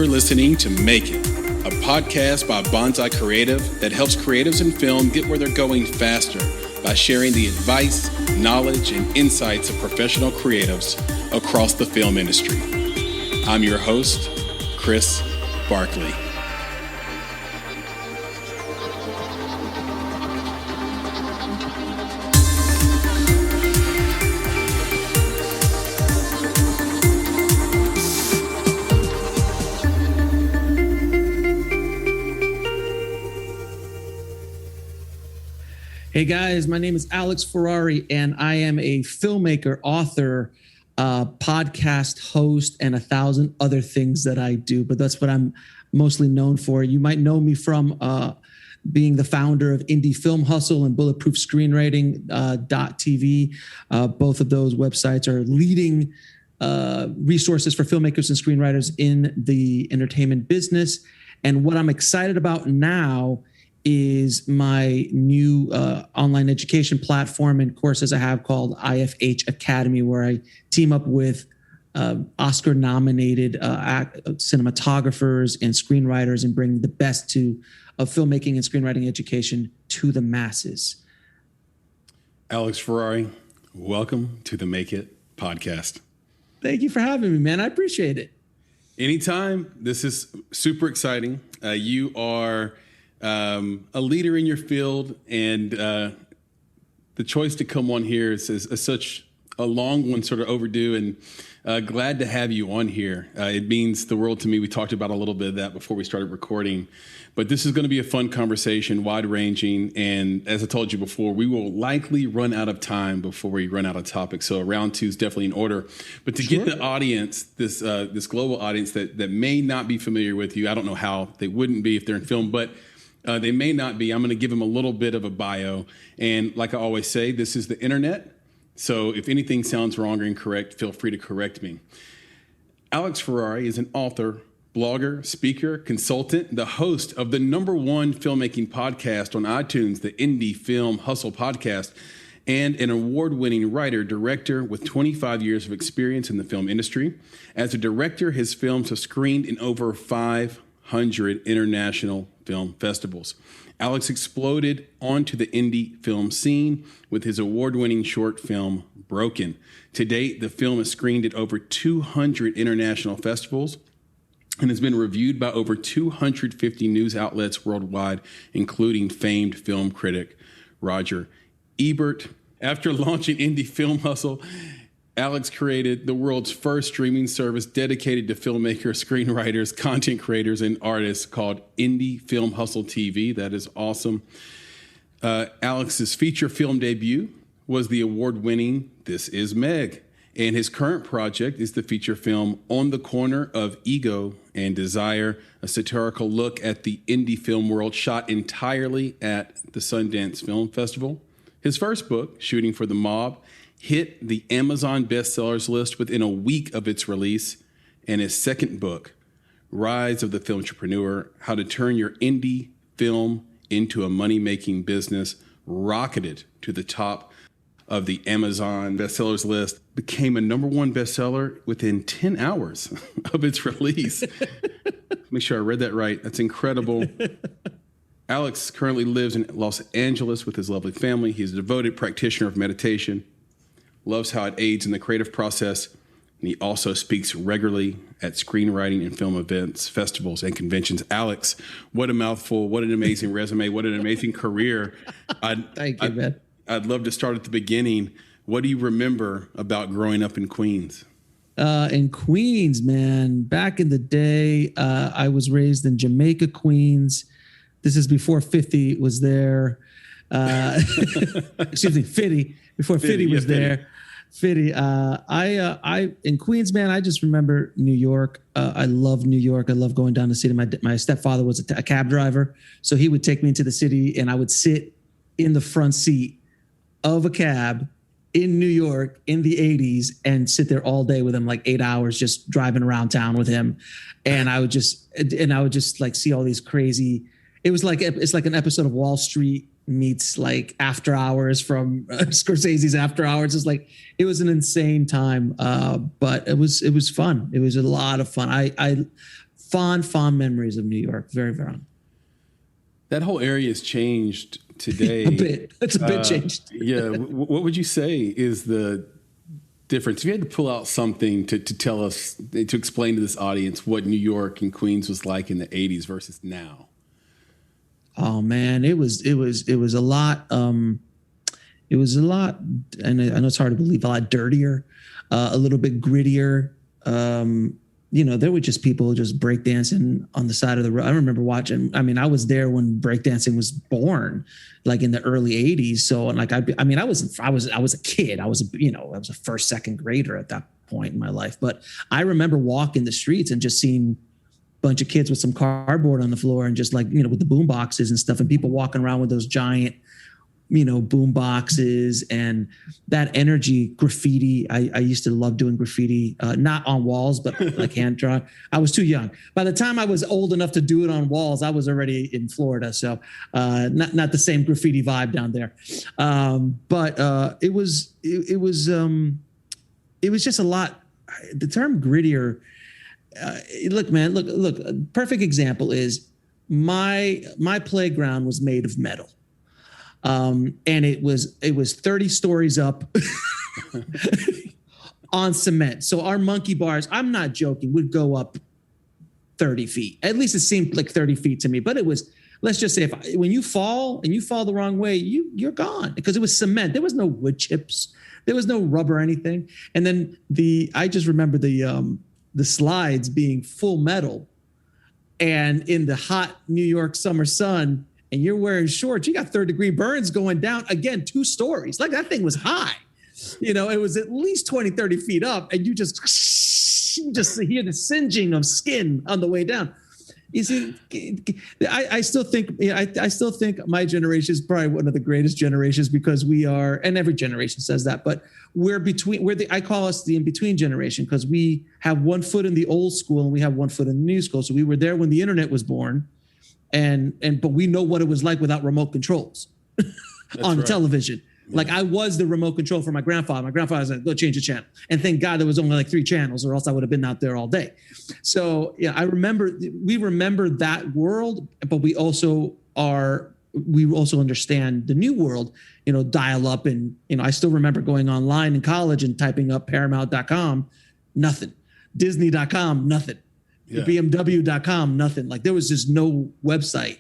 listening to Make It, a podcast by Bonsai Creative that helps creatives in film get where they're going faster by sharing the advice, knowledge, and insights of professional creatives across the film industry. I'm your host, Chris Barkley. Hey guys, my name is Alex Ferrari, and I am a filmmaker, author, podcast host, and 1,000 other things that I do. But that's what I'm mostly known for. You might know me from being the founder of Indie Film Hustle and Bulletproof Screenwriting .tv. Both of those websites are leading resources for filmmakers and screenwriters in the entertainment business. And what I'm excited about now is my new online education platform and courses I have called IFH Academy, where I team up with Oscar-nominated cinematographers and screenwriters and bring the best of filmmaking and screenwriting education to the masses. Alex Ferrari, welcome to the Make It podcast. Thank you for having me, man. I appreciate it. Anytime. This is super exciting. You are a leader in your field, and the choice to come on here is such a long one, sort of overdue, and glad to have you on here. It means the world to me. We talked about a little bit of that before we started recording, but this is going to be a fun conversation, wide-ranging, and as I told you before, we will likely run out of time before we run out of topics, so round two is definitely in order. But to get the audience, this global audience that may not be familiar with you, I don't know how they wouldn't be if they're in film, but they may not be. I'm going to give them a little bit of a bio. And like I always say, this is the internet. So if anything sounds wrong or incorrect, feel free to correct me. Alex Ferrari is an author, blogger, speaker, consultant, the host of the #1 filmmaking podcast on iTunes, the Indie Film Hustle podcast, and an award-winning writer, director with 25 years of experience in the film industry. As a director, his films have screened in over 500 international film festivals. Alex exploded onto the indie film scene with his award-winning short film, Broken. To date, the film has screened at over 200 international festivals and has been reviewed by over 250 news outlets worldwide, including famed film critic Roger Ebert. After launching Indie Film Hustle, Alex created the world's first streaming service dedicated to filmmakers, screenwriters, content creators, and artists called Indie Film Hustle TV. That is awesome. Alex's feature film debut was the award-winning This Is Meg. And his current project is the feature film On the Corner of Ego and Desire, a satirical look at the indie film world shot entirely at the Sundance Film Festival. His first book, Shooting for the Mob, hit the Amazon bestsellers list within a week of its release, and his second book, Rise of the Filmtrepreneur, How to Turn Your Indie Film into a Money-Making Business, rocketed to the top of the Amazon bestsellers list, became a #1 bestseller within 10 hours of its release. Make sure I read that right. That's incredible. Alex currently lives in Los Angeles with his lovely family. He's a devoted practitioner of meditation, loves how it aids in the creative process, and he also speaks regularly at screenwriting and film events, festivals, and conventions. Alex, what a mouthful. What an amazing resume. What an amazing career. Thank you, man. I'd love to start at the beginning. What do you remember about growing up in Queens? In Queens, man, back in the day, I was raised in Jamaica, Queens. This is before 50 was there. Excuse me, Fitty. Before Fitty was there. Fitty. I in Queens, man, I just remember New York. I love New York. I love going down the city. My stepfather was a cab driver, so he would take me into the city, and I would sit in the front seat of a cab in New York in the 80s and sit there all day with him, like 8 hours, just driving around town with him. And I would just like see all these crazy. It's like an episode of Wall Street meets like After Hours from Scorsese's After Hours. It's like, it was an insane time, but it was fun. It was a lot of fun. I fond memories of New York. Very, very fond. That whole area has changed today. A bit. It's a bit changed. Yeah. What would you say is the difference? If you had to pull out something to tell us, to explain to this audience what New York and Queens was like in the 80s versus now. Oh man, it was a lot. It was a lot, and I know it's hard to believe, a lot dirtier, a little bit grittier. There were just people just breakdancing on the side of the road. I remember watching. I mean, I was there when breakdancing was born, like in the early '80s. So, like, I was a kid. I was a first, second grader at that point in my life. But I remember walking the streets and just seeing a bunch of kids with some cardboard on the floor and just like, with the boom boxes and stuff, and people walking around with those giant, boom boxes and that energy. Graffiti. I used to love doing graffiti, not on walls, but like hand drawn. I was too young. By the time I was old enough to do it on walls, I was already in Florida. So not the same graffiti vibe down there. But it was just a lot. The term grittier. Look, man, look. A perfect example is my playground was made of metal. And it was 30 stories up on cement. So our monkey bars, I'm not joking, would go up 30 feet. At least it seemed like 30 feet to me, but it was, let's just say when you fall the wrong way, you're gone, because it was cement. There was no wood chips. There was no rubber or anything. And then I just remember the slides being full metal, and in the hot New York summer sun, and you're wearing shorts, you got 3rd-degree burns going down, again, 2 stories. Like, that thing was high. It was at least 20, 30 feet up, and you just hear the singeing of skin on the way down. You see, I still think my generation is probably one of the greatest generations, because we are, and every generation says that, but I call us the in-between generation, because we have one foot in the old school and we have one foot in the new school. So we were there when the internet was born. But we know what it was like without remote controls on television. Yeah. Like, I was the remote control for my grandfather. My grandfather was like, go change the channel. And thank God there was only like 3 channels, or else I would have been out there all day. So yeah, we remember that world, but we also understand the new world, dial up. And, I still remember going online in college and typing up paramount.com, nothing. Disney.com, nothing. Yeah. BMW.com, nothing. Like, there was just no website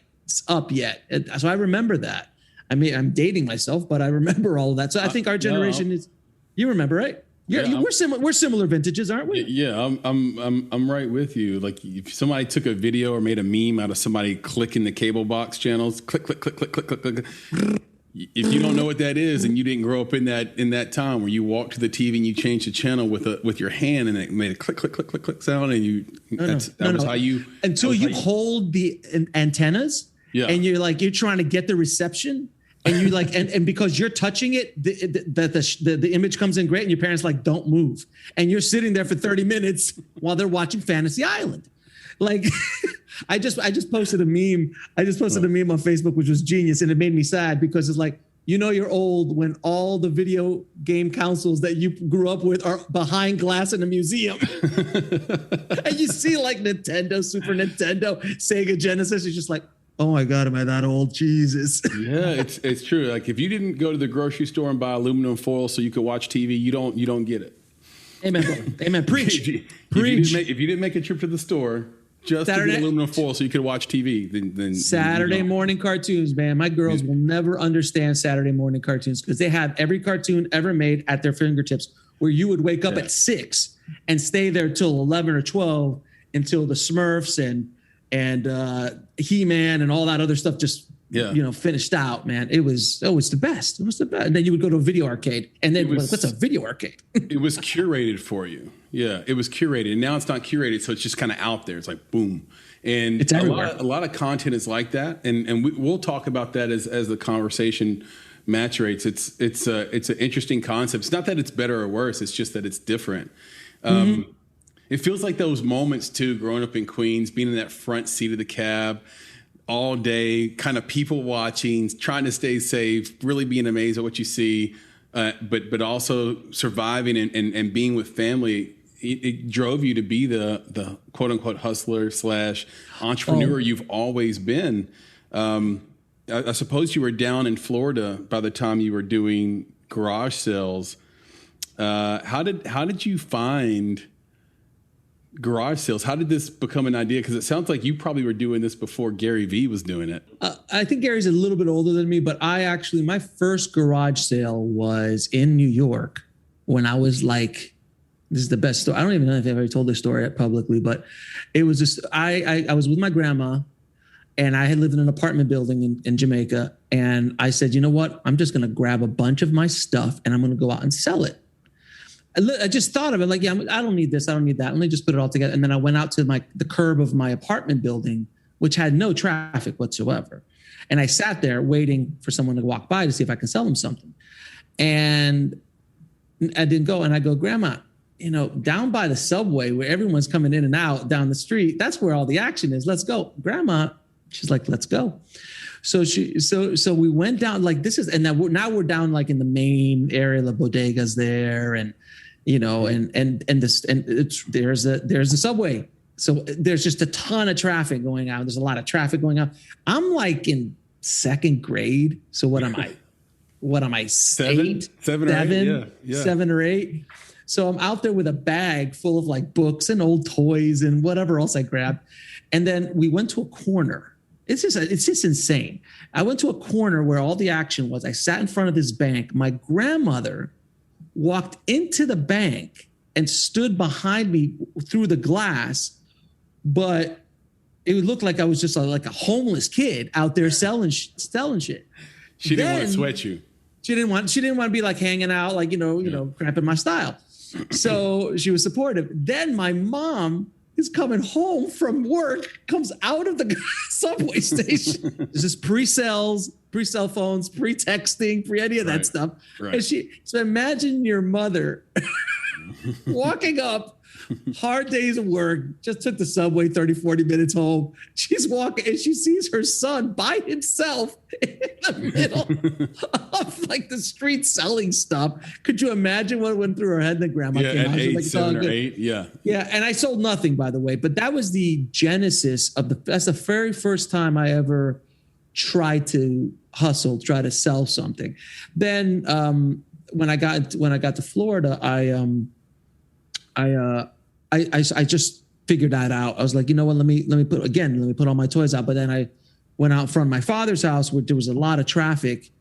up yet. So I remember that. I mean, I'm dating myself, but I remember all of that. So I think our generation is. You remember, right? We're similar. We're similar vintages, aren't we? Yeah, I'm right with you. Like, if somebody took a video or made a meme out of somebody clicking the cable box channels, click, click, click, click, click, click, click. If you don't know what that is, and you didn't grow up in that time where you walked to the TV and you changed the channel with your hand, and it made a click, click, click, click, click sound, and that was how you hold the antennas, and you're trying to get the reception, and you and because you're touching it, the image comes in great, and your parents don't move, and you're sitting there for 30 minutes while they're watching Fantasy Island. Like, I just posted a meme. A meme on Facebook, which was genius, and it made me sad, because it's like, you're old when all the video game consoles that you grew up with are behind glass in a museum. And you see like Nintendo, Super Nintendo, Sega Genesis. You're just like, oh my God, am I that old? Jesus. Yeah, it's true. Like, if you didn't go to the grocery store and buy aluminum foil so you could watch TV, you don't get it. Amen, bro. Amen. Preach. If you didn't make a trip to the store just to get aluminum foil so you could watch TV, then Saturday morning cartoons, man. My girls will never understand Saturday morning cartoons, because they have every cartoon ever made at their fingertips, where you would wake up at 6 and stay there till 11 or 12 until the Smurfs and He-Man and all that other stuff just finished out, man. It was the best. It was the best. And then you would go to a video arcade, and then what's a video arcade? It was curated for you. Yeah, it was curated. And now it's not curated, so it's just kind of out there. It's like, boom. And it's everywhere. A lot of content is like that. And we'll talk about that as the conversation maturates. It's an interesting concept. It's not that it's better or worse. It's just that it's different. It feels like those moments, too, growing up in Queens, being in that front seat of the cab all day, kind of people watching, trying to stay safe, really being amazed at what you see, but also surviving and being with family. it drove you to be the quote unquote hustler / entrepreneur you've always been. I suppose you were down in Florida by the time you were doing garage sales. How did you find garage sales? How did this become an idea? Because it sounds like you probably were doing this before Gary Vee was doing it. I think Gary's a little bit older than me, but my first garage sale was in New York when I was like, this is the best story. I don't even know if I've ever told this story publicly, but it was just, I was with my grandma and I had lived in an apartment building in Jamaica. And I said, you know what? I'm just going to grab a bunch of my stuff and I'm going to go out and sell it. I just thought of it like, yeah, I don't need this. I don't need that. Let me just put it all together. And then I went out to the curb of my apartment building, which had no traffic whatsoever. And I sat there waiting for someone to walk by to see if I can sell them something. And I didn't go. And I go, Grandma, down by the subway where everyone's coming in and out down the street, that's where all the action is. Let's go. Grandma, she's like, let's go. So we went down like this is, and now we're down like in the main area, the bodegas there, and there's the subway. So there's just a ton of traffic going out. There's a lot of traffic going on. I'm like in second grade. So what am I? Seven or eight? Yeah. 7 or 8. So I'm out there with a bag full of like books and old toys and whatever else I grabbed. And then we went to a corner. It's just insane. I went to a corner where all the action was. I sat in front of this bank. My grandmother walked into the bank and stood behind me through the glass, but it looked like I was just like a homeless kid out there selling shit. She didn't want to sweat you. She didn't want to be like hanging out, like, cramping my style. So she was supportive. Then my mom is coming home from work, comes out of the subway station. There's just pre-cell phones, pre-texting, pre any of that stuff. Right. And so imagine your mother walking up, hard days of work, just took the subway 30, 40 minutes home. She's walking and she sees her son by himself in the middle of like the street selling stuff. Could you imagine what went through her head? The grandma came out. 8, like, 7 or 8. Yeah. Yeah. And I sold nothing, by the way, but that was the genesis that's the very first time I ever tried to hustle, try to sell something. Then when I got to Florida, I just figured that out. I was like, you know what, let me put all my toys out. But then I went out in front of my father's house where there was a lot of traffic.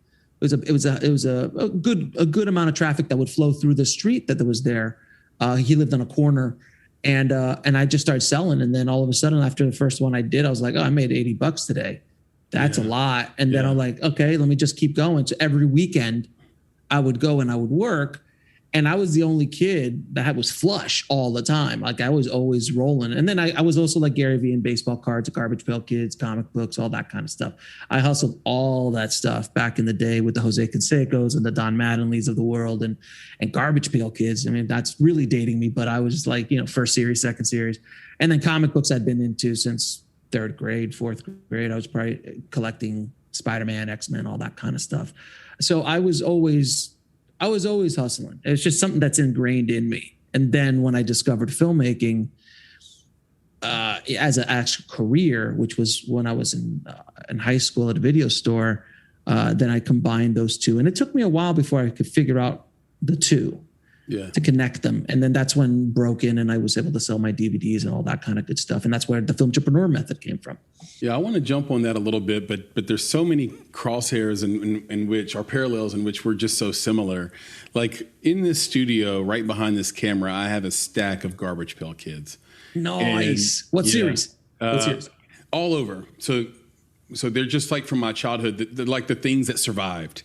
It was a good amount of traffic that would flow through the street that was there. He lived on a corner, and I just started selling. And then all of a sudden, after the first one I did, I was like, oh, I made $80 today. That's a lot. And then I'm like, okay, let me just keep going. So every weekend I would go and I would work. And I was the only kid that was flush all the time. Like I was always rolling. And then I was also like Gary Vee in baseball cards, Garbage Pail Kids, comic books, all that kind of stuff. I hustled all that stuff back in the day with the Jose Cansecos and the Don Mattingleys of the world and Garbage Pail Kids. I mean, that's really dating me, but I was just like, first series, second series. And then comic books I'd been into since third grade, fourth grade. I was probably collecting Spider-Man, X-Men, all that kind of stuff. So I was always hustling. It's just something that's ingrained in me. And then when I discovered filmmaking as an actual career, which was when I was in high school at a video store, then I combined those two. And it took me a while before I could figure out the two to connect them. And then that's when Broken and I was able to sell my DVDs and all that kind of good stuff. And that's where the Filmtrepreneur method came from. Yeah, I want to jump on that a little bit, but there's so many crosshairs in which are parallels in which we're just so similar. Like in this studio, right behind this camera, I have a stack of Garbage Pail Kids. Nice. And, what series? What series? All over. So they're just like from my childhood, they're like the things that survived.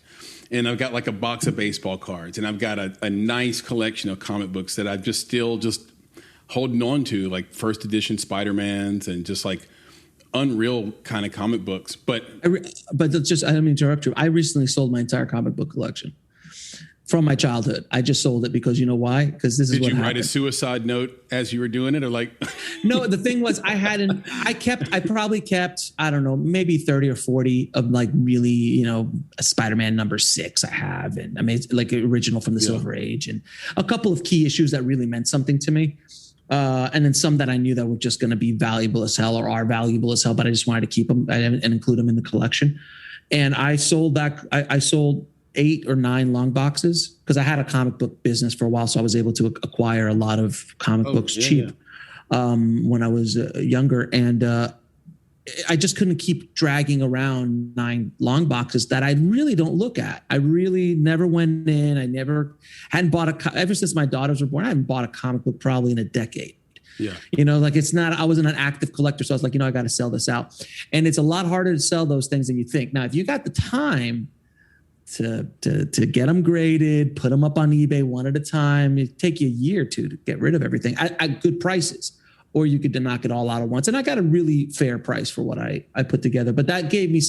And I've got like a box of baseball cards, and I've got a nice collection of comic books that I've just holding on to, like first edition Spider-Mans and just like unreal kind of comic books. But I don't mean to interrupt you. I recently sold my entire comic book collection From my childhood. I just sold it because you know why? Because this is what happened. Did you write a suicide note as you were doing it, or like? No, the thing was I probably kept, I don't know, maybe 30 or 40 of like really, a Spider-Man #6 I have. And I mean, it's like original from the Silver Age, and a couple of key issues that really meant something to me. And then some that I knew that were just going to be valuable as hell or are valuable as hell, but I just wanted to keep them and include them in the collection. And I sold that. I sold 8 or 9 long boxes because I had a comic book business for a while. So I was able to acquire a lot of comic books cheap when I was younger. And I just couldn't keep dragging around 9 long boxes that I really don't look at. I really never went in. I never hadn't bought ever since my daughters were born. I haven't bought a comic book probably in a decade. Yeah. Like it's not, I wasn't an active collector. So I was like, I got to sell this out. And it's a lot harder to sell those things than you think. Now, if you got the time to get them graded, put them up on eBay one at a time, it'd take you a year or two to get rid of everything at good prices. Or you could knock it all out at once. And I got a really fair price for what I put together. But that gave me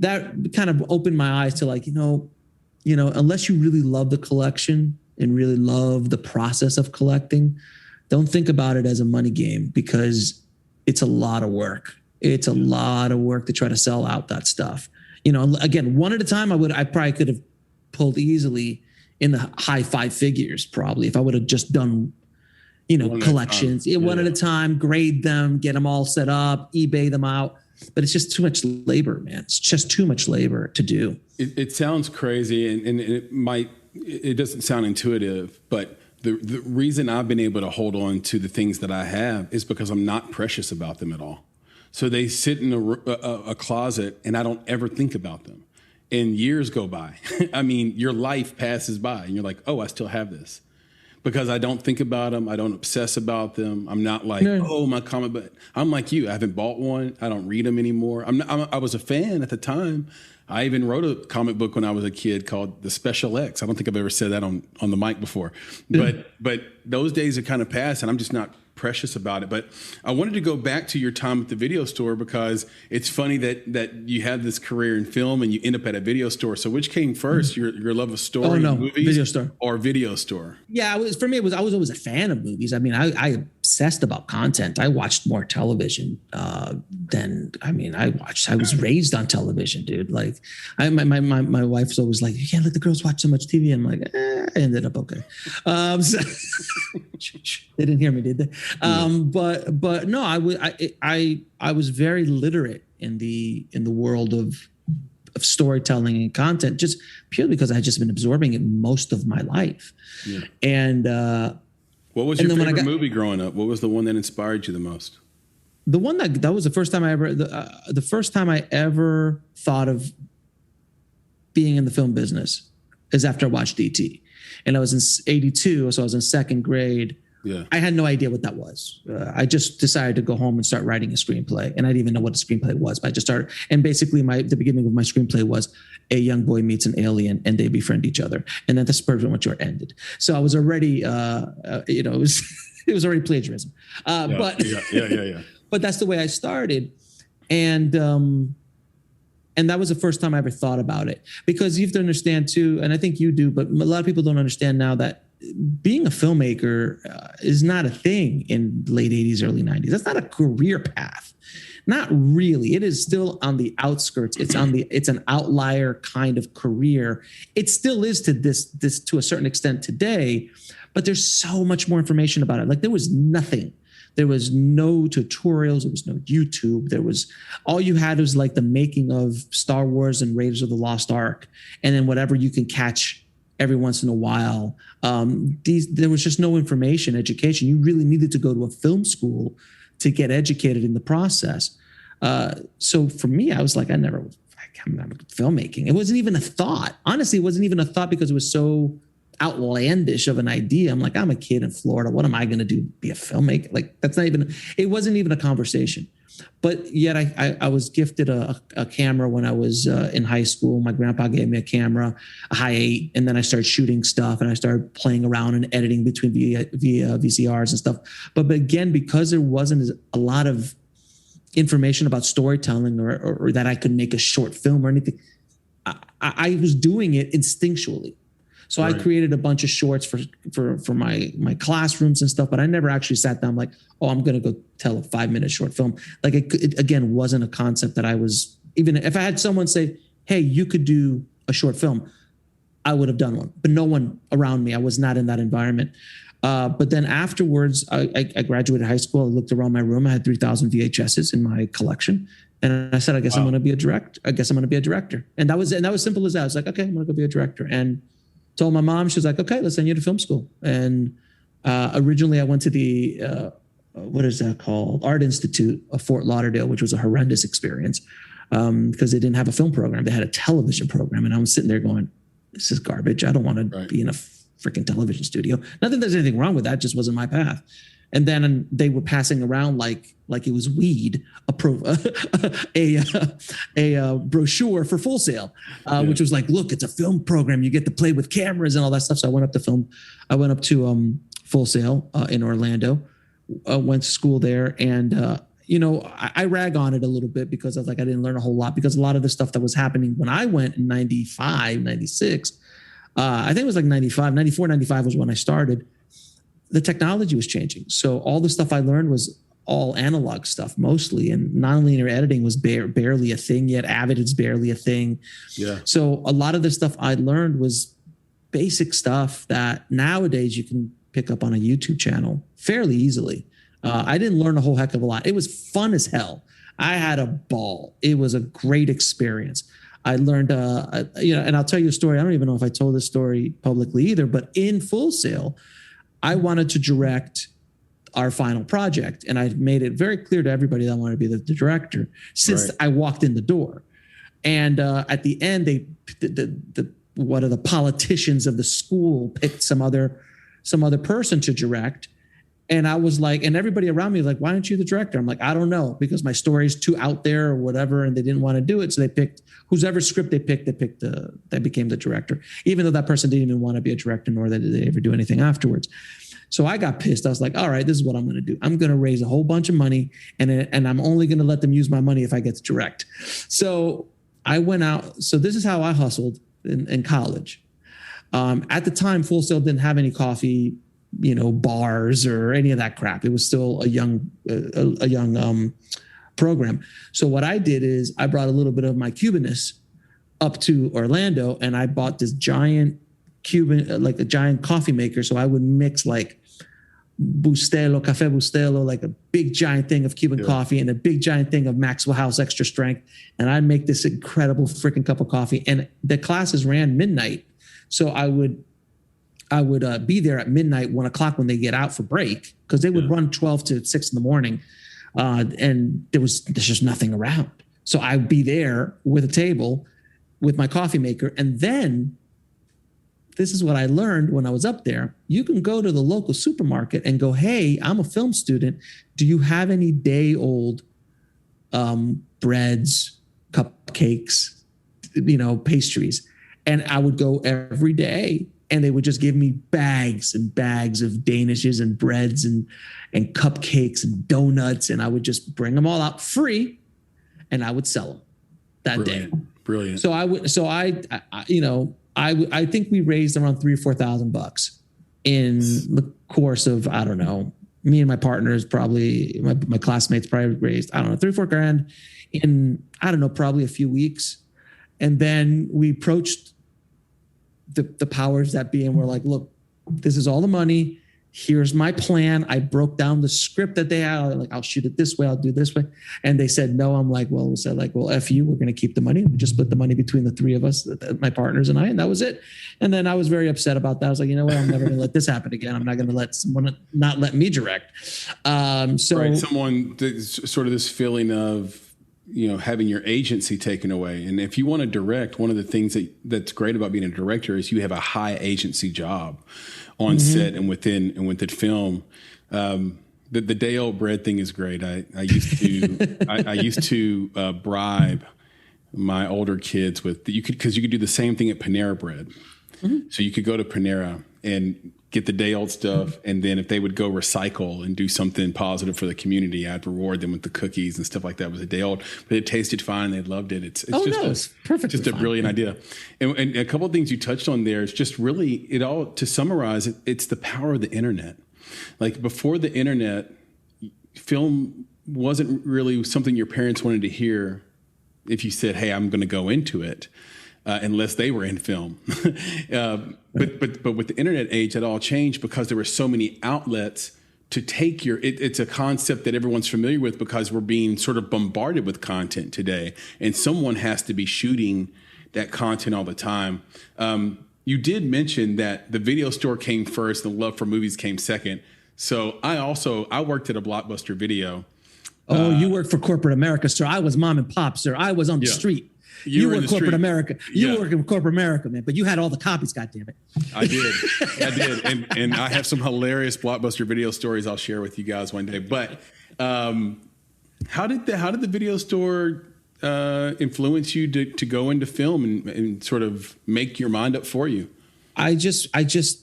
that kind of opened my eyes to like, unless you really love the collection and really love the process of collecting, don't think about it as a money game because it's a lot of work. It's a lot of work to try to sell out that stuff. Again, one at a time, I probably could have pulled easily in the high 5 figures, probably if I would have just done, collections one at a time, grade them, get them all set up, eBay them out. But it's just too much labor, man. It's just too much labor to do. It sounds crazy, and it doesn't sound intuitive, but the reason I've been able to hold on to the things that I have is because I'm not precious about them at all. So they sit in a closet and I don't ever think about them. And years go by. I mean, your life passes by and you're like, oh, I still have this. Because I don't think about them. I don't obsess about them. I'm not like, my comic book. I'm like you. I haven't bought one. I don't read them anymore. I was a fan at the time. I even wrote a comic book when I was a kid called The Special X. I don't think I've ever said that on the mic before. But those days are kind of past and I'm just not precious about it. But I wanted to go back to your time at the video store because it's funny that you had this career in film and you end up at a video store. So which came first, your love of story, movies, video store or video store? Yeah, I was always a fan of movies. I mean, I obsessed about content. I watched more television I was raised on television, dude. Like my wife's always like, you can't let the girls watch so much TV. I'm like, I ended up okay. So they didn't hear me, did they? But no, I was very literate in the world of storytelling and content, just purely because I had just been absorbing it most of my life. Yeah. And what was your favorite movie growing up? What was the one that inspired you the most? The one that was the first time I ever thought of being in the film business is after I watched E.T. And I was in 82, so I was in 2nd grade. Yeah. I had no idea what that was. I just decided to go home and start writing a screenplay. And I didn't even know what a screenplay was, but I just started. And basically the beginning of my screenplay was a young boy meets an alien and they befriend each other. And then the pretty much where it ended. So I was already, it was already plagiarism. But that's the way I started. And that was the first time I ever thought about it, because you have to understand too, and I think you do, but a lot of people don't understand now that being a filmmaker is not a thing in the late 80s, early 90s. That's not a career path. Not really. It is still on the outskirts. It's an outlier kind of career. It still is to this to a certain extent today, but there's so much more information about it. Like there was nothing. There was no tutorials. There was no YouTube. All you had was like the making of Star Wars and Raiders of the Lost Ark, and then whatever you can catch every once in a while. There was just no information, education. You really needed to go to a film school to get educated in the process. So for me, I was like, I'm filmmaking. It wasn't even a thought. Honestly, it wasn't even a thought because it was so outlandish of an idea. I'm like, I'm a kid in Florida. What am I going to do? Be a filmmaker? Like it wasn't even a conversation. But yet I was gifted a camera when I was in high school. My grandpa gave me a camera, a Hi8, and then I started shooting stuff and I started playing around and editing between via VCRs and stuff. But again, because there wasn't a lot of information about storytelling or that I could make a short film or anything, I was doing it instinctually. So I created a bunch of shorts for my classrooms and stuff, but I never actually sat down like, oh, I'm going to go tell a 5-minute short film. Like it again, wasn't a concept that I was, even if I had someone say, hey, you could do a short film, I would have done one, but no one around me. I was not in that environment. But then afterwards, I graduated high school. I looked around my room. I had 3,000 VHSs in my collection. And I said, I guess I'm going to be a director. I guess I'm going to be a director. And that was it. And that was simple as that. I was like, okay, I'm going to go be a director. And told my mom, she was like, okay, let's send you to film school. And originally I went to the, what is that called? Art Institute of Fort Lauderdale, which was a horrendous experience because they didn't have a film program. They had a television program. And I was sitting there going, this is garbage. I don't want to be in a freaking television studio. Not that there's anything wrong with that. Just wasn't my path. And then they were passing around like it was weed, a brochure for Full Sail, which was like, look, it's a film program. You get to play with cameras and all that stuff. So I went up to Full Sail in Orlando, went to school there. And, I rag on it a little bit because I was like, I didn't learn a whole lot because a lot of the stuff that was happening when I went in 95, 96, I think it was like 95, 94, 95 was when I started. The technology was changing. So all the stuff I learned was all analog stuff mostly. And nonlinear editing was barely a thing yet. Avid is barely a thing. Yeah. So a lot of the stuff I learned was basic stuff that nowadays you can pick up on a YouTube channel fairly easily. I didn't learn a whole heck of a lot. It was fun as hell. I had a ball. It was a great experience. I learned, and I'll tell you a story. I don't even know if I told this story publicly either, but in Full Sail, I wanted to direct our final project. And I made it very clear to everybody that I wanted to be the director since I walked in the door. And at the end, one of the politicians of the school picked some other person to direct. And I was like, and everybody around me was like, why aren't you the director? I'm like, I don't know, because my story's too out there or whatever. And they didn't want to do it. So they picked whoever script they became the director, even though that person didn't even want to be a director, nor did they ever do anything afterwards. So I got pissed. I was like, all right, this is what I'm going to do. I'm going to raise a whole bunch of money and I'm only going to let them use my money if I get to direct. So I went out. So this is how I hustled in college. At the time, Full Sail didn't have any coffee, bars or any of that crap. It was still a young program. So what I did is I brought a little bit of my Cubanness up to Orlando and I bought this giant like a giant coffee maker. So I would mix like Cafe Bustelo, like a big giant thing of Cuban coffee and a big giant thing of Maxwell House extra strength. And I'd make this incredible freaking cup of coffee. And the classes ran midnight. So I would be there at midnight, 1 o'clock when they get out for break, because they would run 12 to 6 in the morning. And there's just nothing around. So I'd be there with a table with my coffee maker. And then this is what I learned when I was up there. You can go to the local supermarket and go, hey, I'm a film student. Do you have any day-old breads, cupcakes, pastries? And I would go every day and they would just give me bags and bags of Danishes and breads and cupcakes and donuts. And I would just bring them all out free and I would sell them that day. Brilliant. So I think we raised around $3,000 or $4,000 in the course of, I don't know, me and my partners, probably my classmates probably raised, I don't know, $3,000 or $4,000 in, I don't know, probably a few weeks. And then we approached the powers that be and we're like, look, this is all the money. Here's my plan. I broke down the script that they had. I'll shoot it this way. I'll do this way. And they said, no. I'm like, well, F you, we're going to keep the money. We just split the money between the three of us, my partners and I, and that was it. And then I was very upset about that. I was like, you know what? I'm never going to let this happen again. I'm not going to let someone not let me direct. Someone, sort of this feeling of, having your agency taken away. And if you want to direct, one of the things that's great about being a director is you have a high agency job on set and within film. The day old bread thing is great. I used to bribe my older kids with because you could do the same thing at Panera Bread. So you could go to Panera and get the day old stuff. And then if they would go recycle and do something positive for the community, I'd reward them with the cookies and stuff like that. It was a day old, but it tasted fine. They loved it. It's perfect. Just a brilliant idea. And a couple of things you touched on there is just really to summarize it, it's the power of the internet. Like before the internet, film wasn't really something your parents wanted to hear if you said, hey, I'm going to go into it. Unless they were in film. But with the internet age, that all changed because there were so many outlets to take it's a concept that everyone's familiar with because we're being sort of bombarded with content today. And someone has to be shooting that content all the time. You did mention that the video store came first and love for movies came second. So I worked at a Blockbuster Video. Oh, you worked for corporate America, sir. I was mom and pop, sir. I was on the street. You were in corporate America. You were in corporate America, man. But you had all the copies, goddammit. I did. And I have some hilarious Blockbuster Video stories I'll share with you guys one day. But how did the video store influence you to go into film and sort of make your mind up for you? I just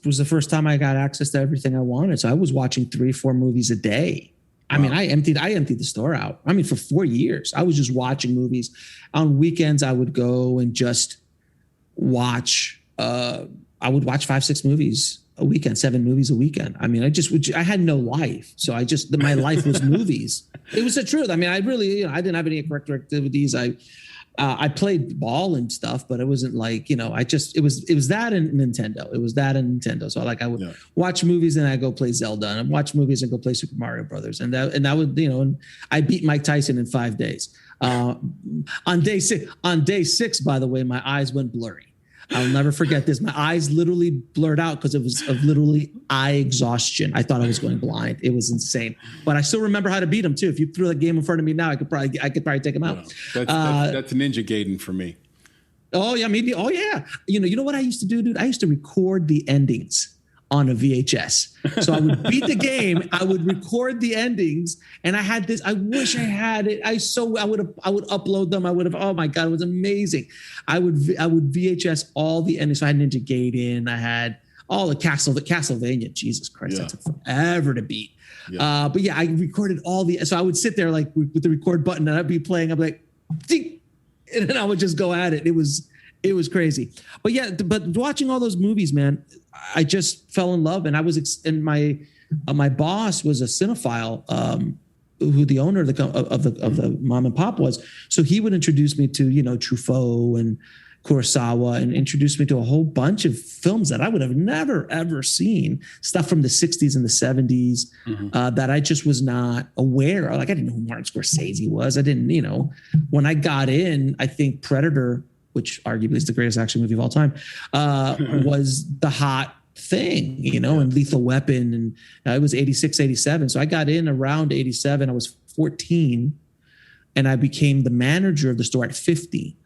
was the first time I got access to everything I wanted. So I was watching 3-4 movies a day. I mean, I emptied the store out. I mean, for 4 years, I was just watching movies. On weekends, I would go and just watch. I would watch 5-6 movies a weekend, 7 movies a weekend. I mean, I had no life, so my life was movies. It was the truth. I mean, I really, I didn't have any curricular activities. I played ball and stuff, but it wasn't like, it was that and Nintendo. It was that and Nintendo. So I would watch movies and I go play Zelda, and I'd watch movies and go play Super Mario Brothers. And that would, and I beat Mike Tyson in 5 days. On day 6, by the way, my eyes went blurry. I'll never forget this. My eyes literally blurred out because it was of literally eye exhaustion. I thought I was going blind. It was insane. But I still remember how to beat him too. If you threw that game in front of me now, I could probably take him out. That's Ninja Gaiden for me. Oh yeah, maybe. Oh yeah. You know what I used to do, dude? I used to record the endings on a VHS. So I would beat the game, I would record the endings, and I had this. I wish I had it. I would upload them. Oh my God, it was amazing. I would VHS all the endings. So I had Ninja Gaiden, I had all the Castlevania. Jesus Christ, that took forever to beat. Yeah. But yeah, I recorded so I would sit there like with the record button and I'd be playing. I'd be like, ding, and then I would just go at it. It was crazy. But yeah, but watching all those movies, man, I just fell in love. And my boss was a cinephile, who the owner of the mom and pop was. So he would introduce me to, Truffaut and Kurosawa, and introduce me to a whole bunch of films that I would have never, ever seen, stuff from the 60s and the 70s, that I just was not aware of. Like, I didn't know who Martin Scorsese was. I didn't, when I got in, I think Predator, which arguably is the greatest action movie of all time, was the hot thing, and Lethal Weapon. And it was 86, 87. So I got in around 87. I was 14 and I became the manager of the store at 50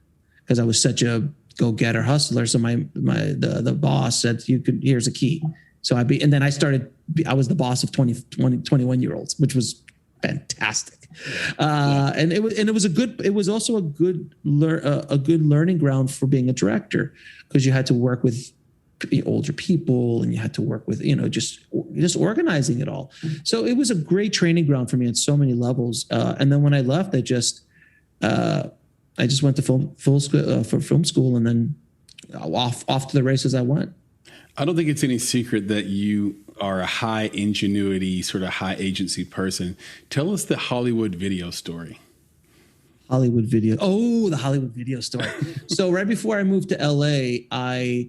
because I was such a go-getter hustler. So the boss said, here's a key. So and then I was the boss of 21-year-olds, which was fantastic. And it was also a good learning ground for being a director, because you had to work with older people and you had to work with, just organizing it all. So it was a great training ground for me on so many levels. And then when I left, I just went to film school, and then off to the races I went. I don't think it's any secret that you are a high ingenuity, sort of high agency person. Tell us the Hollywood Video story. Hollywood Video. Oh, the Hollywood Video story. So right before I moved to LA, I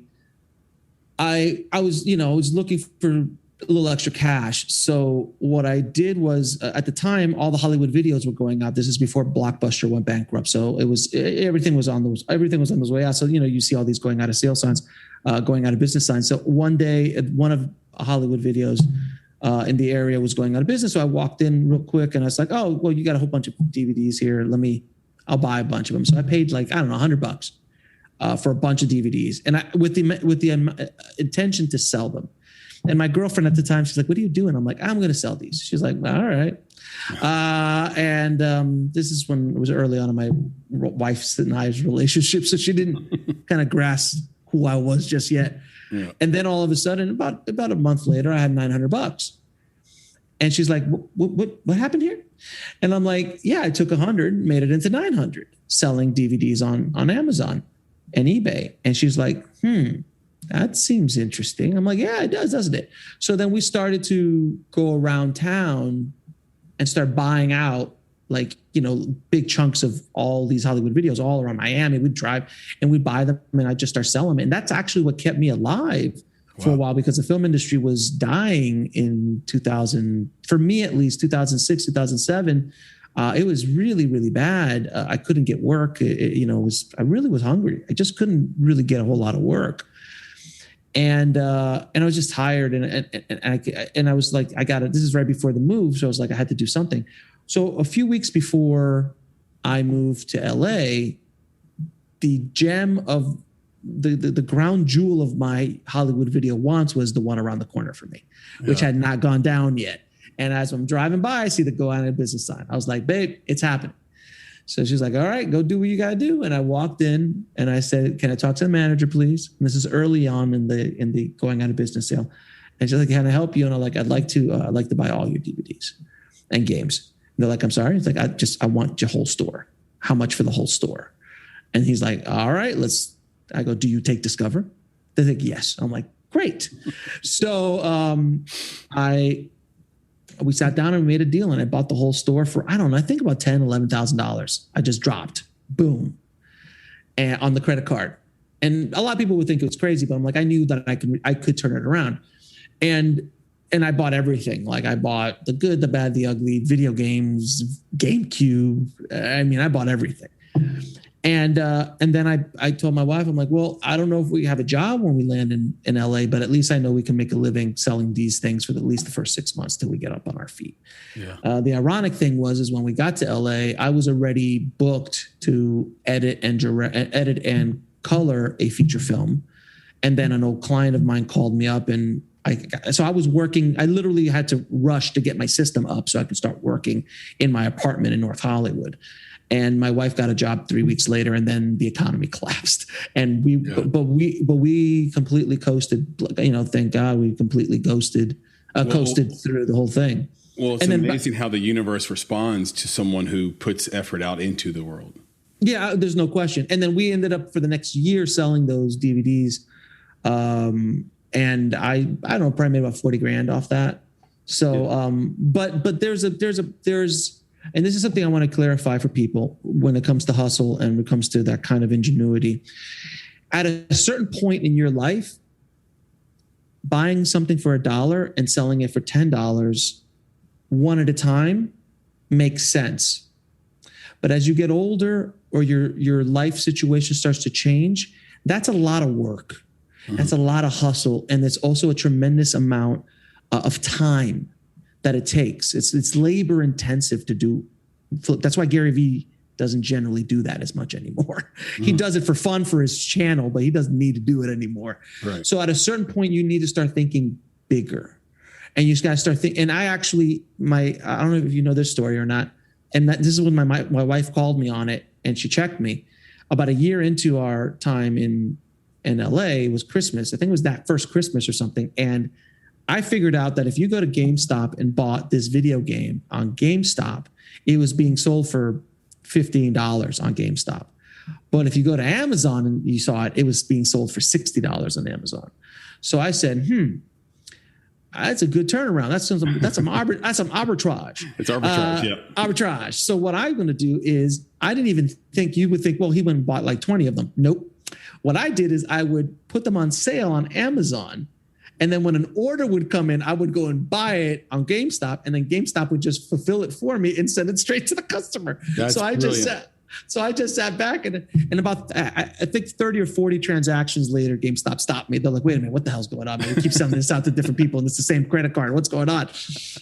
was looking for a little extra cash. So what I did was, at the time, all the Hollywood Videos were going out. This is before Blockbuster went bankrupt. So everything was on those way out. So, you see all these going out of sales signs, going out of business signs. So one day, one of Hollywood Videos in the area was going out of business. So I walked in real quick and I was like, oh, well, you got a whole bunch of DVDs here. I'll buy a bunch of them. So I paid $100 for a bunch of DVDs, and with the intention to sell them. And my girlfriend at the time, she's like, "What are you doing?" I'm like, "I'm going to sell these." She's like, "All right." This is when it was early on in my wife's and I's relationship, so she didn't kind of grasp who I was just yet. Yeah. And then all of a sudden, about a month later, I had $900. And she's like, what happened here? And I'm like, yeah, I took 100, made it into 900, selling DVDs on Amazon and eBay. And she's like, that seems interesting. I'm like, yeah, it does, doesn't it? So then we started to go around town and start buying out, like, big chunks of all these Hollywood videos all around Miami. We'd drive and we'd buy them, and I'd just start selling them. And that's actually what kept me alive for a while, because the film industry was dying in 2000, for me at least, 2006, 2007. It was really, really bad. I couldn't get work. I really was hungry. I just couldn't really get a whole lot of work. And I was just tired. And I was like, I got it. This is right before the move. So I was like, I had to do something. So a few weeks before I moved to LA, the gem of the crown jewel of my Hollywood video once was the one around the corner for me, which had not gone down yet. And as I'm driving by, I see the go out of business sign. I was like, babe, it's happening. So she's like, all right, go do what you got to do. And I walked in and I said, can I talk to the manager, please? And this is early on in the going out of business sale. And she's like, can I help you? And I'm like, I'd like to buy all your DVDs and games. And they're like, I'm sorry. It's like, I want your whole store. How much for the whole store? And he's like, all right, I go, do you take Discover? They're like, yes. I'm like, great. So we sat down and made a deal, and I bought the whole store for, I don't know, I think about $10,000, $11,000. I just dropped, boom, and on the credit card. And a lot of people would think it was crazy, but I'm like, I knew that I could turn it around. And I bought everything. Like, I bought the good, the bad, the ugly, video games, GameCube. I mean, I bought everything. And then I told my wife, I'm like, well, I don't know if we have a job when we land in LA, but at least I know we can make a living selling these things for at least the first 6 months till we get up on our feet. Yeah. The ironic thing is when we got to LA, I was already booked to edit and color a feature film. And then an old client of mine called me up, and so I was working. I literally had to rush to get my system up so I could start working in my apartment in North Hollywood. And my wife got a job 3 weeks later, and then the economy collapsed. And we completely coasted. Thank God we completely coasted through the whole thing. Well, it's amazing how the universe responds to someone who puts effort out into the world. Yeah, there's no question. And then we ended up for the next year selling those DVDs, and I don't know, probably made about $40,000 off that. So, but there's and this is something I want to clarify for people when it comes to hustle and when it comes to that kind of ingenuity. At a certain point in your life, buying something for $1 and selling it for $10, one at a time, makes sense. But as you get older or your life situation starts to change, that's a lot of work. Mm-hmm. That's a lot of hustle. And it's also a tremendous amount of time that it takes. It's labor intensive to do. That's why Gary Vee doesn't generally do that as much anymore. Mm-hmm. He does it for fun for his channel, but he doesn't need to do it anymore. Right. So at a certain point, you need to start thinking bigger, and you just got to start thinking. And I don't know if you know this story or not. And this is when my wife called me on it, and she checked me about a year into our time in LA. It was Christmas. I think it was that first Christmas or something. And I figured out that if you go to GameStop and bought this video game on GameStop, it was being sold for $15 on GameStop. But if you go to Amazon and you saw it, it was being sold for $60 on Amazon. So I said, that's a good turnaround. That's some arbitrage. It's arbitrage, yeah. Arbitrage. So what I'm going to do is, I didn't even think you would think, well, he went and bought like 20 of them. Nope. What I did is I would put them on sale on Amazon. And then when an order would come in, I would go and buy it on GameStop, and then GameStop would just fulfill it for me and send it straight to the customer. That's brilliant. I just sat back and about, I think 30 or 40 transactions later, GameStop stopped me. They're like, wait a minute, what the hell's going on? Man, we keep selling this out to different people, and it's the same credit card. What's going on?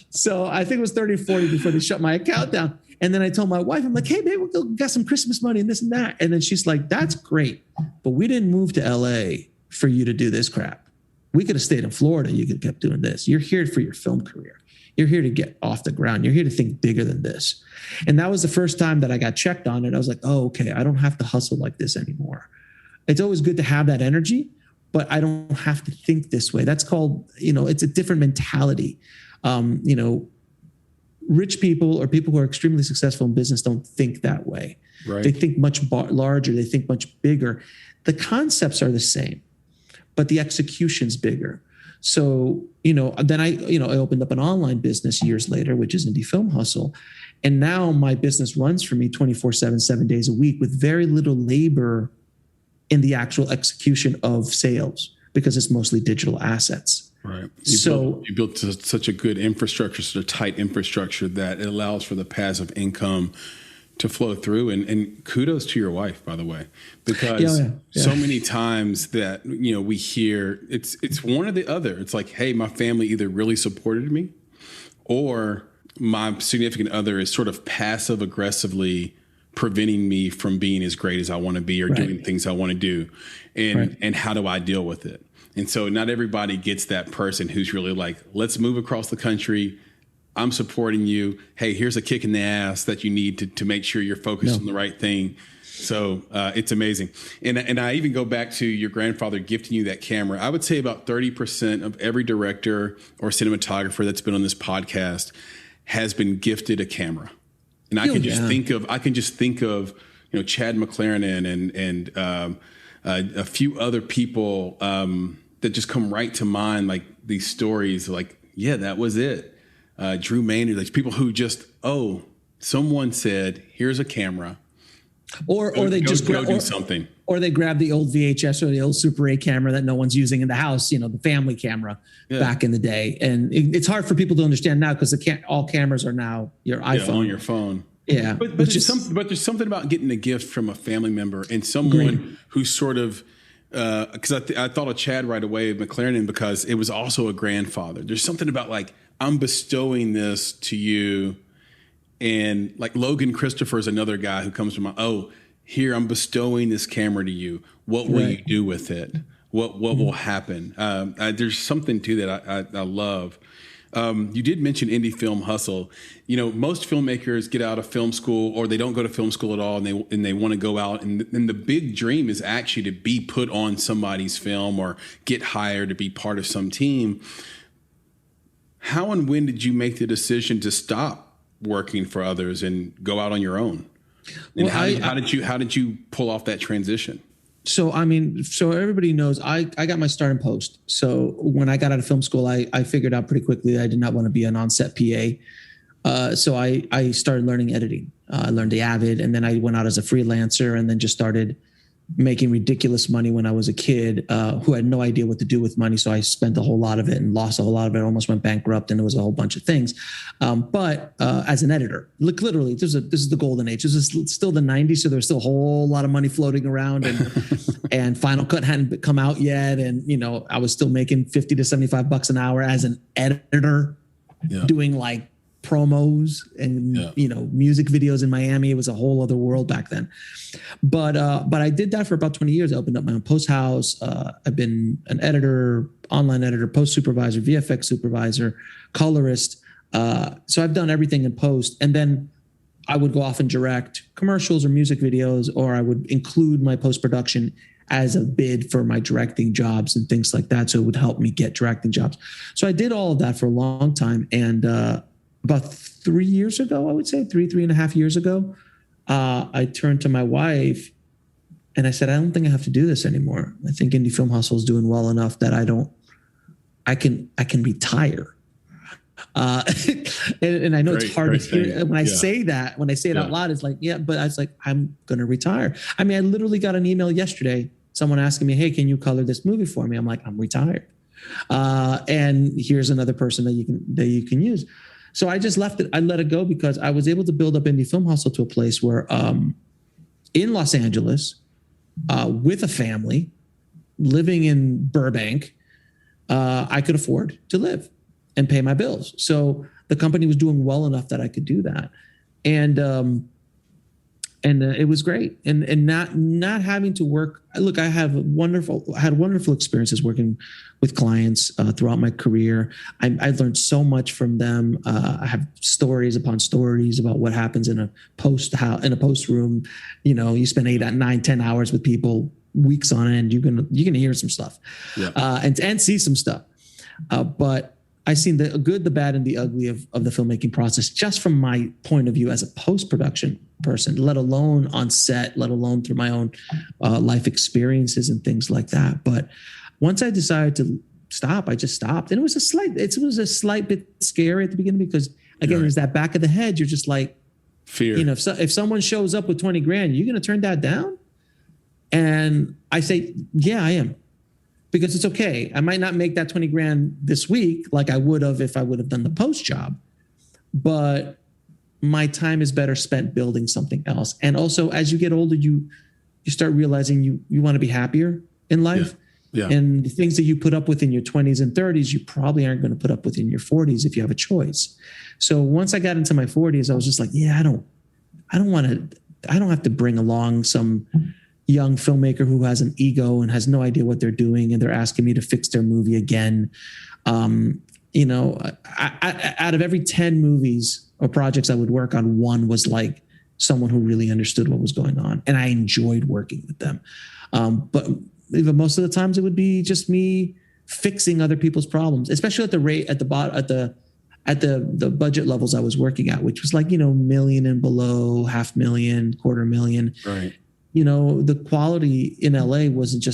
So I think it was 30 or 40 before they shut my account down. And then I told my wife, I'm like, hey, babe, we got some Christmas money and this and that. And then she's like, that's great, but we didn't move to LA for you to do this crap. We could have stayed in Florida. You could have kept doing this. You're here for your film career. You're here to get off the ground. You're here to think bigger than this. And that was the first time that I got checked on it. I was like, oh, okay, I don't have to hustle like this anymore. It's always good to have that energy, but I don't have to think this way. That's called, it's a different mentality. Rich people or people who are extremely successful in business don't think that way. Right. They think much larger. They think much bigger. The concepts are the same, but the execution's bigger. So, then I opened up an online business years later, which is Indie Film Hustle. And now my business runs for me 24/7, 7 days a week with very little labor in the actual execution of sales because it's mostly digital assets. Right. You built such a good infrastructure, such a tight infrastructure that it allows for the passive income to flow through. And kudos to your wife, by the way, because so many times that, we hear it's one or the other. It's like, hey, my family either really supported me or my significant other is sort of passive aggressively preventing me from being as great as I want to be or doing things I want to do. And how do I deal with it? And so not everybody gets that person who's really like, let's move across the country. I'm supporting you. Hey, here's a kick in the ass that you need to make sure you're focused on the right thing. So it's amazing. And I even go back to your grandfather gifting you that camera. I would say about 30% of every director or cinematographer that's been on this podcast has been gifted a camera. And I can just think of, Chad McLaren and a few other people that just come right to mind, like these stories, like, yeah, that was it. Drew Maynard, like people who just, someone said, here's a camera. Or they just do something. Or they grab the old VHS or the old Super 8 camera that no one's using in the house, the family camera back in the day. And it's hard for people to understand now because all cameras are now your iPhone. On your phone. Yeah. But there's something about getting a gift from a family member and someone who's sort of, because I thought of Chad right away, McLaren, because it was also a grandfather. There's something about like, I'm bestowing this to you. And like Logan Christopher is another guy who comes to mind. Here, I'm bestowing this camera to you. What will you do with it? What will happen? There's something to that I love. You did mention Indie Film Hustle. Most filmmakers get out of film school or they don't go to film school at all and they want to go out. And the big dream is actually to be put on somebody's film or get hired to be part of some team. How and when did you make the decision to stop working for others and go out on your own? And how did you pull off that transition? So everybody knows I got my start in post. So when I got out of film school, I figured out pretty quickly I did not want to be an on-set PA. So I started learning editing. I learned the Avid, and then I went out as a freelancer and then just started making ridiculous money when I was a kid who had no idea what to do with money. So I spent a whole lot of it and lost a whole lot of it, almost went bankrupt, and it was a whole bunch of things. But as an editor, look, literally, this is the golden age. This is still the 90s. So there's still a whole lot of money floating around and Final Cut hadn't come out yet. And, I was still making $50 to $75 an hour as an editor doing like promos and music videos in Miami. It was a whole other world back then. But I did that for about 20 years. I opened up my own post house. I've been an editor, online editor, post supervisor, VFX supervisor, colorist. So I've done everything in post. And then I would go off and direct commercials or music videos, or I would include my post-production as a bid for my directing jobs and things like that. So it would help me get directing jobs. So I did all of that for a long time. And about 3 years ago, I would say 3.5 years ago, I turned to my wife and I said, I don't think I have to do this anymore. I think Indie Film Hustle is doing well enough that I can retire. And I know it's hard to hear when I say that, when I say it out loud, it's like, but I was like, I'm going to retire. I literally got an email yesterday, someone asking me, hey, can you color this movie for me? I'm like, I'm retired. And here's another person that you can use. So I just left it. I let it go because I was able to build up Indie Film Hustle to a place where in Los Angeles, with a family, living in Burbank, I could afford to live and pay my bills. So the company was doing well enough that I could do that. And it was great. And not having to work. Look, I had wonderful experiences working with clients throughout my career. I learned so much from them. I have stories upon stories about what happens in a post room. You spend 8, 9, 10 hours with people weeks on end, you're gonna hear some stuff, and see some stuff. But I've seen the good, the bad, and the ugly of the filmmaking process, just from my point of view as a post-production person, let alone on set, let alone through my own life experiences and things like that. But once I decided to stop, I just stopped. And it was a slight bit scary at the beginning because, again, there's that back of the head. You're just like, fear. If someone shows up with 20 grand, you're going to turn that down? And I say, yeah, I am. Because it's okay. I might not make that 20 grand this week like I would have if I would have done the post job, but my time is better spent building something else. And also, as you get older, you start realizing you want to be happier in life. Yeah. And the things that you put up with in your 20s and 30s, you probably aren't going to put up with in your 40s if you have a choice. So once I got into my 40s, I was just like, yeah, I don't have to bring along some young filmmaker who has an ego and has no idea what they're doing, and they're asking me to fix their movie again. Out of every 10 movies or projects I would work on, one was like someone who really understood what was going on, and I enjoyed working with them. But even most of the times, it would be just me fixing other people's problems, especially at the budget levels I was working at, which was like, million and below, $500,000, $250,000. Right. The quality in LA wasn't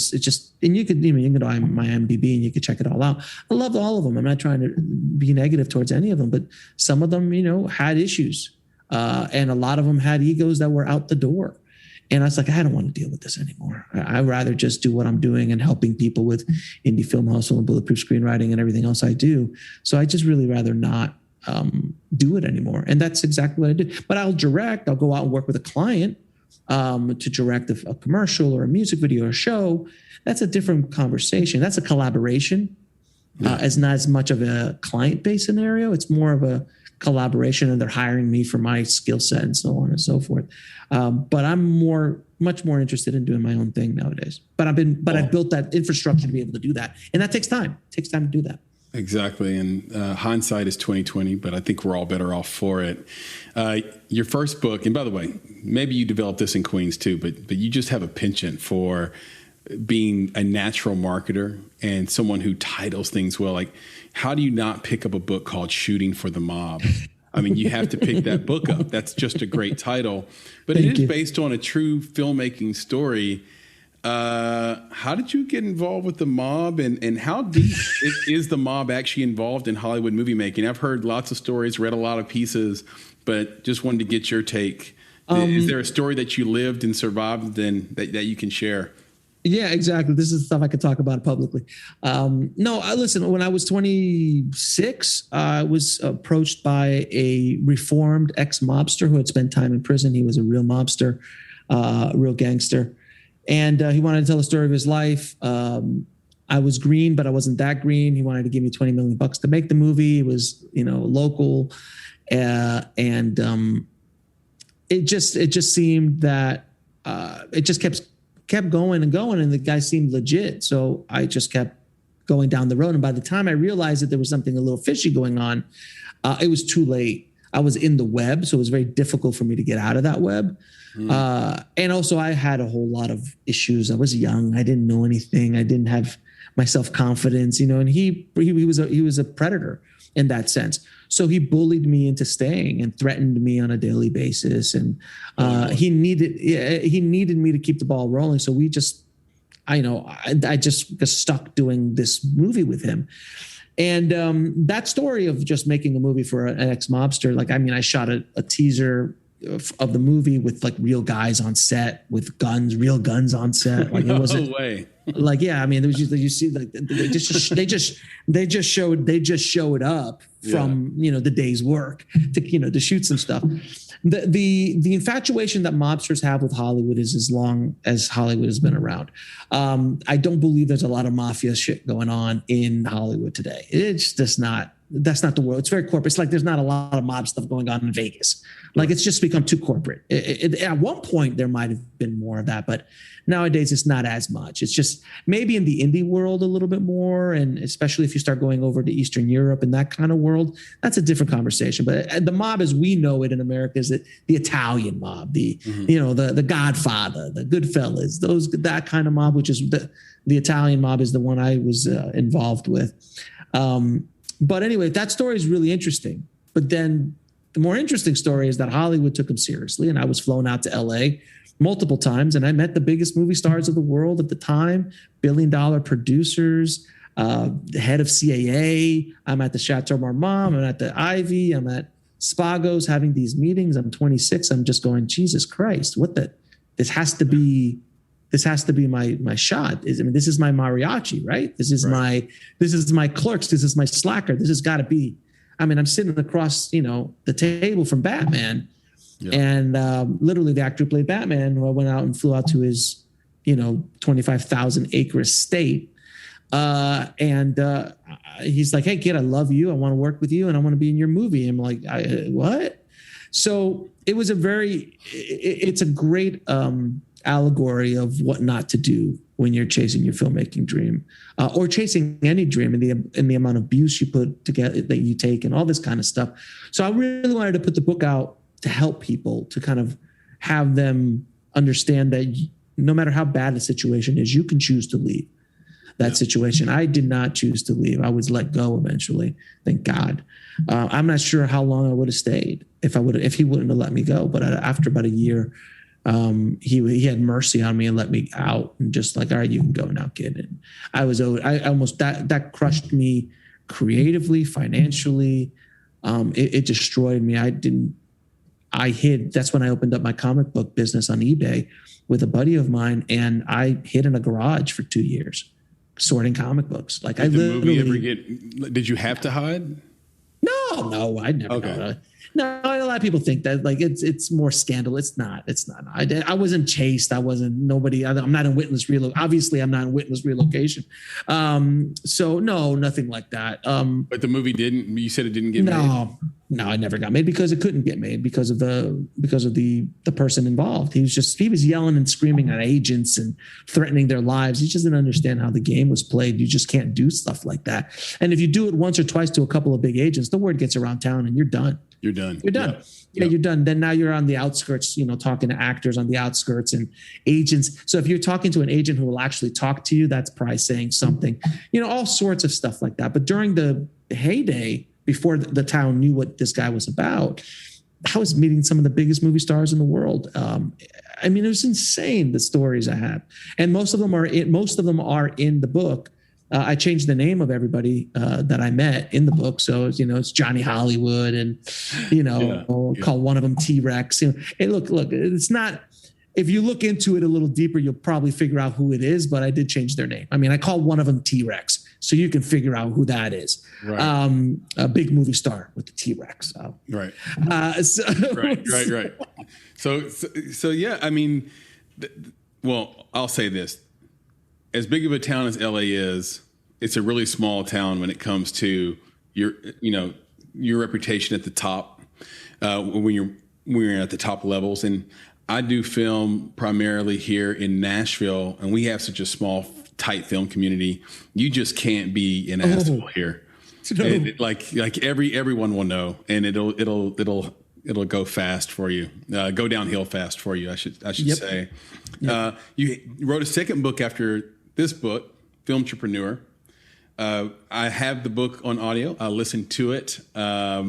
and you can go to my IMDb and you could check it all out. I loved all of them. I'm not trying to be negative towards any of them, but some of them, had issues. And a lot of them had egos that were out the door. And I was like, I don't want to deal with this anymore. I'd rather just do what I'm doing and helping people with indie film hustle and bulletproof screenwriting and everything else I do. So I just really rather not do it anymore. And that's exactly what I did. But I'll go out and work with a client to direct a commercial or a music video or a show. That's a different conversation. That's a collaboration. It's not as much of a client-based scenario. It's more of a collaboration, and they're hiring me for my skill set and so on and so forth. But I'm much more interested in doing my own thing nowadays. But I've built that infrastructure to be able to do that, and that takes time. It takes time to do that. Exactly. And hindsight is 20/20, but I think we're all better off for it. Your first book, and by the way, maybe you developed this in Queens too, but you just have a penchant for being a natural marketer and someone who titles things well. Like, how do you not pick up a book called Shooting for the Mob? I mean, you have to pick that book up. That's just a great title, but it is based on a true filmmaking story. How did you get involved with the mob, and how deep is the mob actually involved in Hollywood movie making? I've heard lots of stories, read a lot of pieces, but just wanted to get your take. Is there a story that you lived and survived and that you can share? Yeah, exactly. This is stuff I could talk about publicly. Listen, when I was 26, I was approached by a reformed ex-mobster who had spent time in prison. He was a real mobster, a real gangster. And he wanted to tell the story of his life. I was green, but I wasn't that green. He wanted to give me $20 million to make the movie. It was, local. And it just seemed that it just kept going and going, and the guy seemed legit. So I just kept going down the road. And by the time I realized that there was something a little fishy going on, it was too late. I was in the web, so it was very difficult for me to get out of that web. And also I had a whole lot of issues. I was young. I didn't know anything. I didn't have my self-confidence, and he was a predator in that sense. So he bullied me into staying and threatened me on a daily basis. And he needed me to keep the ball rolling. So I just got stuck doing this movie with him. And that story of just making a movie for an ex-mobster, I shot a teaser of the movie with like real guys on set with guns, real guns on set. Like, it wasn't no way. Like, yeah, I mean, there was just, you see, like they just showed up from, the day's work to shoot some stuff. The infatuation that mobsters have with Hollywood is as long as Hollywood has been around. I don't believe there's a lot of mafia shit going on in Hollywood today. It's just not that's not the world. It's very corporate. It's like there's not a lot of mob stuff going on in Vegas. Like it's just become too corporate. At one point there might have been more of that, but nowadays it's not as much. It's just maybe in the indie world a little bit more, and especially if you start going over to Eastern Europe and that kind of world, that's a different conversation. But the mob as we know it in America is the Italian mob, the Godfather, the Goodfellas, that kind of mob, which is the Italian mob is the one I was involved with. But anyway, that story is really interesting. But then the more interesting story is that Hollywood took him seriously, and I was flown out to LA multiple times, and I met the biggest movie stars of the world at the time, billion-dollar producers, the head of CAA. I'm at the Chateau Marmont. I'm at the Ivy. I'm at Spago's having these meetings. I'm 26. I'm just going, Jesus Christ, this has to be my shot. This is my mariachi, right? This is my Clerks. This is my Slacker. This has got to be. I'm sitting across, the table from Batman, and literally the actor who played Batman, who I went out and flew out to his, 25,000 acre estate, and he's like, "Hey kid, I love you. I want to work with you, and I want to be in your movie." I'm like, "What?" So it was it's a great allegory of what not to do when you're chasing your filmmaking dream, or chasing any dream, and the amount of abuse you put together that you take and all this kind of stuff. So I really wanted to put the book out to help people, to kind of have them understand that no matter how bad the situation is, you can choose to leave that situation. I did not choose to leave. I was let go eventually. Thank God. I'm not sure how long I would have stayed if he wouldn't have let me go. But after about a year, he had mercy on me and let me out, and just like, all right, you can go now, kid. And that crushed me creatively, financially. It destroyed me. I hid. That's when I opened up my comic book business on eBay with a buddy of mine, and I hid in a garage for 2 years sorting comic books. Did the movie ever did you have to hide? No, I never. Okay. No, a lot of people think that it's more scandal. It's not. I wasn't chased. I wasn't nobody. I'm not in witness relocation. Obviously, I'm not in witness relocation. So no, nothing like that. But the movie didn't. You said it didn't get made. No, it never got made because it couldn't get made because of the person involved. He was yelling and screaming at agents and threatening their lives. He just didn't understand how the game was played. You just can't do stuff like that. And if you do it once or twice to a couple of big agents, the word gets around town and you're done. You're done. Yeah, you're done. Then now you're on the outskirts, talking to actors on the outskirts and agents. So if you're talking to an agent who will actually talk to you, that's probably saying something, all sorts of stuff like that. But during the heyday, before the town knew what this guy was about, I was meeting some of the biggest movie stars in the world. It was insane, the stories I have. And most of them are in the book. I changed the name of everybody that I met in the book. So, it's Johnny Hollywood and, call one of them T-Rex. Hey, look, it's not, if you look into it a little deeper, you'll probably figure out who it is, but I did change their name. I called one of them T-Rex, so you can figure out who that is. Right. A big movie star with the T-Rex. So. Right. Right. So yeah, well, I'll say this. As big of a town as LA is, it's a really small town when it comes to your reputation at the top, when you're at the top levels. And I do film primarily here in Nashville, and we have such a small, tight film community. You just can't be an asshole here. No. Everyone will know, and it'll go fast for you, go downhill fast for you. I should say. Yep. You wrote a second book after this book, Filmtrepreneur. I have the book on audio. I listened to it. I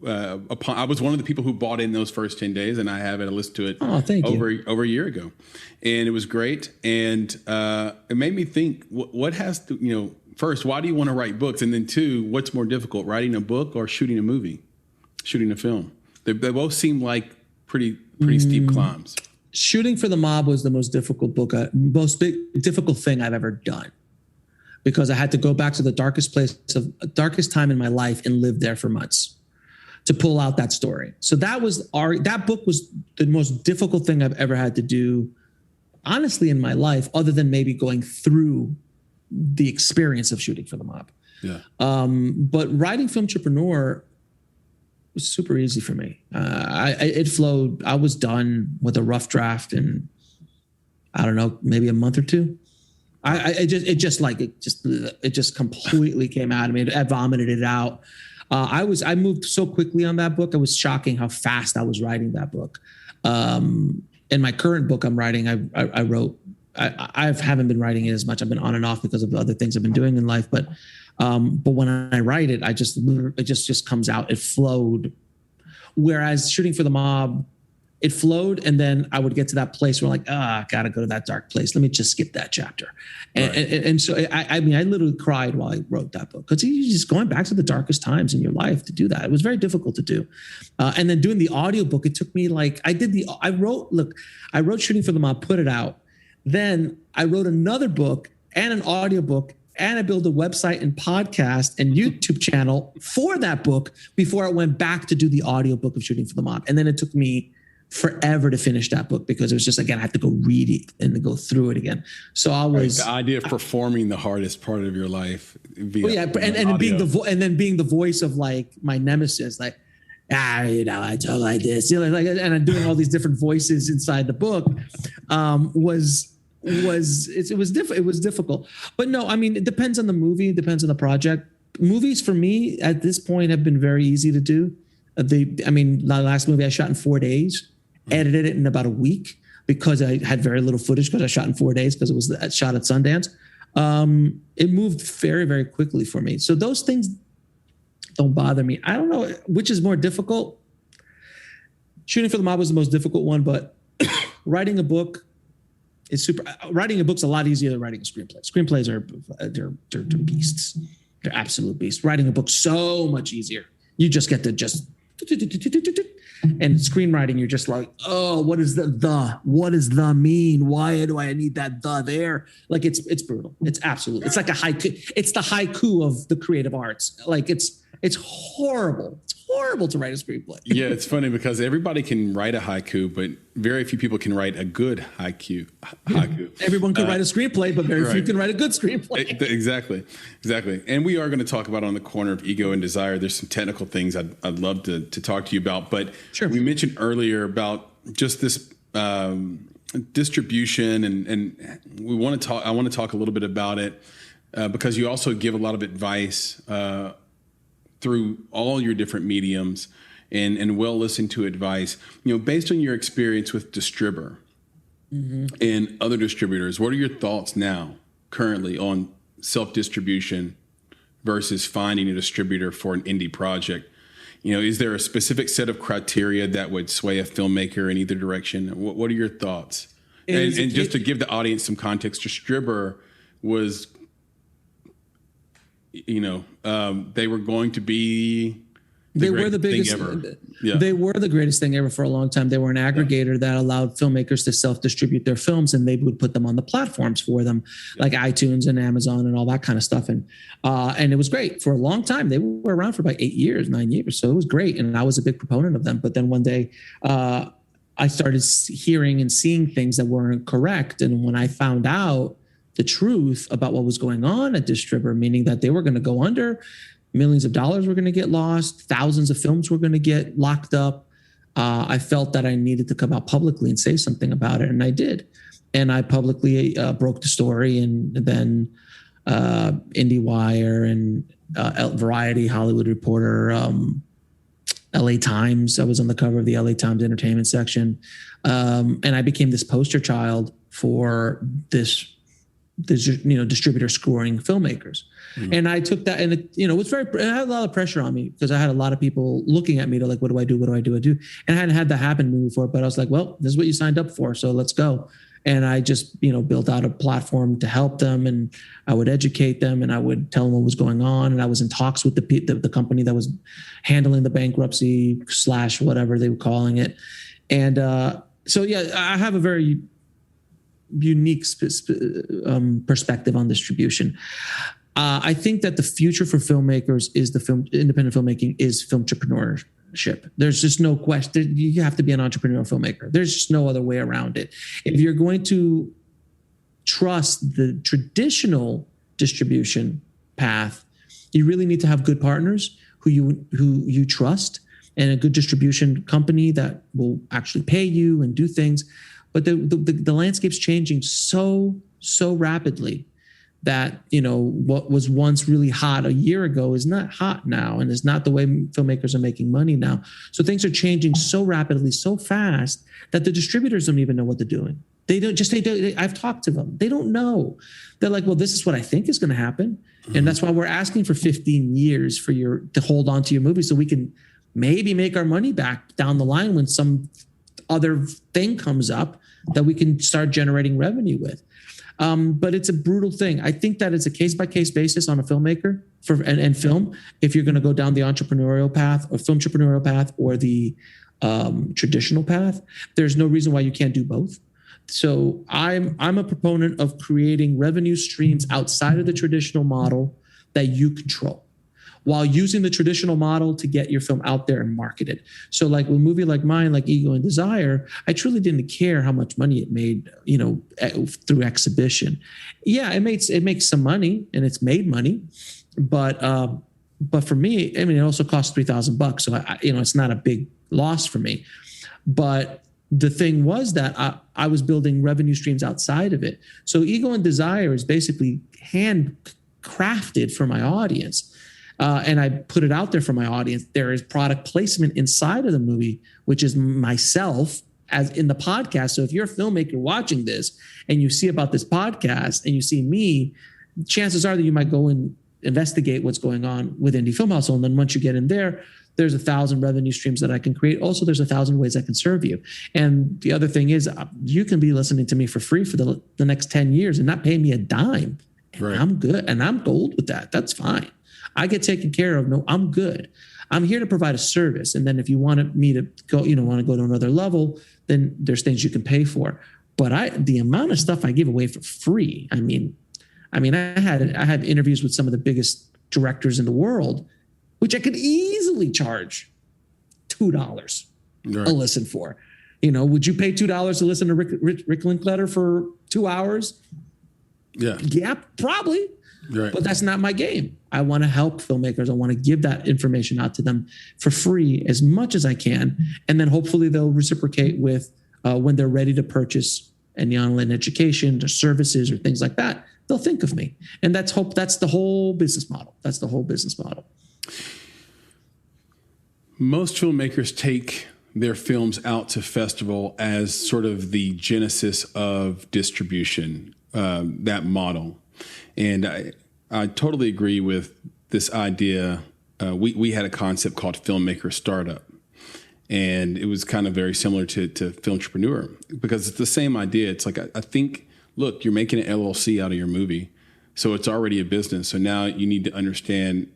was one of the people who bought in those first 10 days, and I have it. I listened to it over a year ago, and it was great. And it made me think: what has to, first, why do you want to write books, and then two, what's more difficult, writing a book or shooting a movie, shooting a film? They both seem like pretty steep climbs. Shooting for the Mob was the most difficult difficult thing I've ever done, because I had to go back to the darkest time in my life and live there for months to pull out that story. So that book was the most difficult thing I've ever had to do, honestly, in my life, other than maybe going through the experience of shooting for the Mob. Yeah. But writing Filmtrepreneur was super easy for me. It flowed. I was done with a rough draft in, I don't know, maybe a month or two. It just completely came out of me. I vomited it out. I moved so quickly on that book. It was shocking how fast I was writing that book. In my current book I'm writing, I haven't been writing it as much. I've been on and off because of the other things I've been doing in life. But when I write it, it just comes out. It flowed. Whereas Shooting for the Mob, it flowed, and then I would get to that place where I gotta go to that dark place. Let me just skip that chapter. And so I literally cried while I wrote that book, because you're just going back to the darkest times in your life to do that. It was very difficult to do. And then doing the audiobook, it took me I wrote Shooting for the Mob, put it out. Then I wrote another book and an audiobook, and I built a website and podcast and YouTube channel for that book before I went back to do the audiobook of Shooting for the Mob. And then it took me forever to finish that book, because it was just, again, I had to go read it and to go through it again. So I was the idea of performing the hardest part of your life. And being the voice of my nemesis, I talk like this, and I'm doing all these different voices inside the book. It was difficult, but no, it depends on the movie, it depends on the project. Movies for me at this point have been very easy to do. The last movie I shot in 4 days, edited it in about a week, because I had very little footage, because I shot in 4 days, because it was shot at Sundance. It moved very, very quickly for me. So those things don't bother me. I don't know which is more difficult. Shooting for the Mob was the most difficult one, but writing a book is super. Writing a book's a lot easier than writing a screenplay. Screenplays they're beasts. They're absolute beasts. Writing a book so much easier. You just get to and screenwriting, you're just like, oh, what is what does the mean? Why do I need that there? It's brutal. It's absolute. It's like a haiku. It's the haiku of the creative arts. It's horrible. It's horrible to write a screenplay. Yeah, it's funny because everybody can write a haiku, but very few people can write a good haiku. Everyone can write a screenplay, but very few can write a good screenplay. Exactly. And we are going to talk about on the corner of ego and desire. There's some technical things I'd love to talk to you about, but sure. We mentioned earlier about just this distribution, and I want to talk a little bit about it because you also give a lot of advice through all your different mediums and well listened to advice, based on your experience with Distributor and other distributors. What are your thoughts now currently on self-distribution versus finding a distributor for an indie project? Is there a specific set of criteria that would sway a filmmaker in either direction? What are your thoughts? And just to give the audience some context, Distributor was, they were going to be they were the biggest thing ever. They were the greatest thing ever for a long time. They were an aggregator that allowed filmmakers to self-distribute their films, and they would put them on the platforms for them, like iTunes and Amazon and all that kind of stuff. And it was great for a long time. They were around for about 9 years. So it was great. And I was a big proponent of them. But then one day I started hearing and seeing things that weren't correct. And when I found out the truth about what was going on at Distributor, meaning that they were going to go under, millions of dollars were going to get lost, thousands of films were going to get locked up, I felt that I needed to come out publicly and say something about it. And I did. And I publicly broke the story. And then IndieWire and Variety, Hollywood Reporter, LA Times. I was on the cover of the LA Times entertainment section. And I became this poster child for this distributor screwing filmmakers. Mm-hmm. And I took that, and it was it had a lot of pressure on me because I had a lot of people looking at me to like, what do I do? And I hadn't had that happen to me before, but I was like, well, this is what you signed up for. So let's go. And I just, built out a platform to help them, and I would educate them, and I would tell them what was going on. And I was in talks with the company that was handling the bankruptcy / whatever they were calling it. And so, yeah, I have a very unique perspective on distribution. I think that the future for filmmakers is independent filmmaking is filmtrepreneurship. There's just no question. You have to be an entrepreneurial filmmaker. There's just no other way around it. If you're going to trust the traditional distribution path, You really need to have good partners who you trust, and a good distribution company that will actually pay you and do things. But the landscape's changing so rapidly that, what was once really hot a year ago is not hot now, and is not the way filmmakers are making money now. So things are changing so rapidly, so fast, that the distributors don't even know what they're doing. I've talked to them. They don't know. They're like, well, this is what I think is going to happen. And that's why we're asking for 15 years to hold on to your movie, so we can maybe make our money back down the line when some other thing comes up that we can start generating revenue with. But it's a brutal thing. I think that it's a case-by-case basis on a filmmaker and film. If you're going to go down the entrepreneurial path or filmtrepreneur path or the traditional path, there's no reason why you can't do both. So I'm a proponent of creating revenue streams outside of the traditional model that you control, while using the traditional model to get your film out there and market it. So like with a movie like mine, like Ego and Desire, I truly didn't care how much money it made, through exhibition. Yeah, it makes some money, and it's made money, but for me, I mean, it also cost $3,000. So it's not a big loss for me. But the thing was that I was building revenue streams outside of it. So Ego and Desire is basically handcrafted for my audience. And I put it out there for my audience. There is product placement inside of the movie, which is myself as in the podcast. So if you're a filmmaker watching this and you see about this podcast and you see me, chances are that you might go and investigate what's going on with Indie Film Household. And then once you get in there, there's 1,000 revenue streams that I can create. Also, there's 1,000 ways I can serve you. And the other thing is, you can be listening to me for free for the next 10 years and not pay me a dime. And right. I'm good. And I'm gold with that. That's fine. I get taken care of. No, I'm good. I'm here to provide a service. And then if you want me to go, want to go to another level, then there's things you can pay for. But the amount of stuff I give away for free, I had interviews with some of the biggest directors in the world, which I could easily charge $2 a listen for. Would you pay $2 to listen to Rick Linklater for 2 hours? Yeah, probably. Right. But that's not my game. I want to help filmmakers. I want to give that information out to them for free as much as I can. And then hopefully they'll reciprocate with when they're ready to purchase any online education or services or things like that. They'll think of me. And that's the whole business model. That's the whole business model. Most filmmakers take their films out to festival as sort of the genesis of distribution, that model. And I totally agree with this idea. We had a concept called filmmaker startup, and it was kind of very similar to Filmtrepreneur, because it's the same idea. It's like, I think, look, you're making an LLC out of your movie, so it's already a business. So now you need to understand,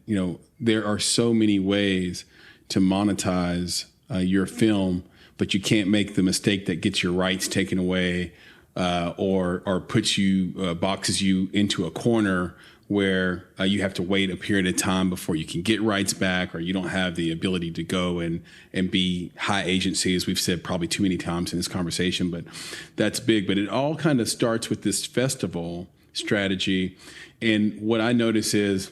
there are so many ways to monetize your film, but you can't make the mistake that gets your rights taken away, or puts you, boxes you into a corner where you have to wait a period of time before you can get rights back, or you don't have the ability to go and be high agency, as we've said probably too many times in this conversation, but that's big. But it all kind of starts with this festival strategy. And what I notice is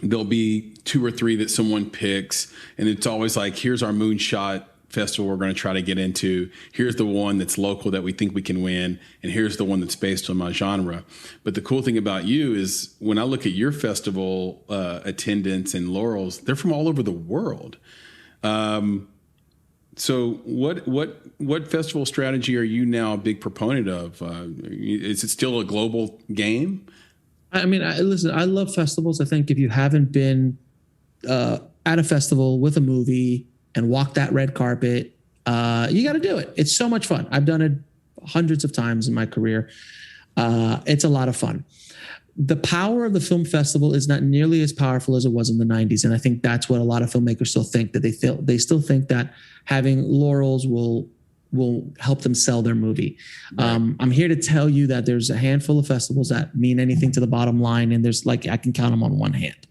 there'll be 2 or 3 that someone picks, and it's always like, here's our moonshot festival we're going to try to get into. Here's the one that's local that we think we can win, and here's the one that's based on my genre. But the cool thing about you is, when I look at your festival attendance and laurels, they're from all over the world. So what festival strategy are you now a big proponent of? Is it still a global game? Listen, I love festivals. I think if you haven't been at a festival with a movie and walk that red carpet, you got to do it. It's so much fun. I've done it hundreds of times in my career. It's a lot of fun. The power of the film festival is not nearly as powerful as it was in the 90s. And I think that's what a lot of filmmakers still think, that they still think that having laurels will help them sell their movie. Right. I'm here to tell you that there's a handful of festivals that mean anything to the bottom line. And there's I can count them on one hand.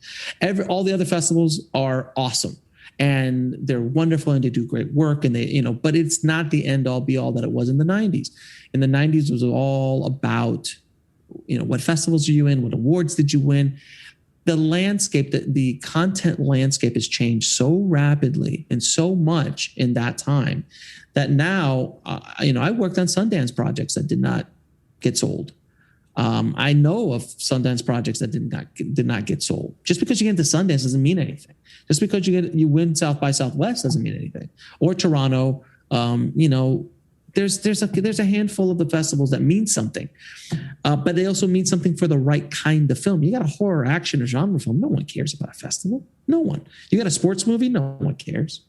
All the other festivals are awesome, and they're wonderful, and they do great work, and they, but it's not the end all be all that it was in the 90s. In the 90s, it was all about, what festivals are you in? What awards did you win? the landscape, the content landscape has changed so rapidly and so much in that time that now, I worked on Sundance projects that did not get sold. I know of Sundance projects that did not get sold. Just because you get into Sundance doesn't mean anything. Just because you win South by Southwest doesn't mean anything. Or Toronto, there's a handful of the festivals that mean something, but they also mean something for the right kind of film. You got a horror, action, or genre film, no one cares about a festival. No one. You got a sports movie, no one cares.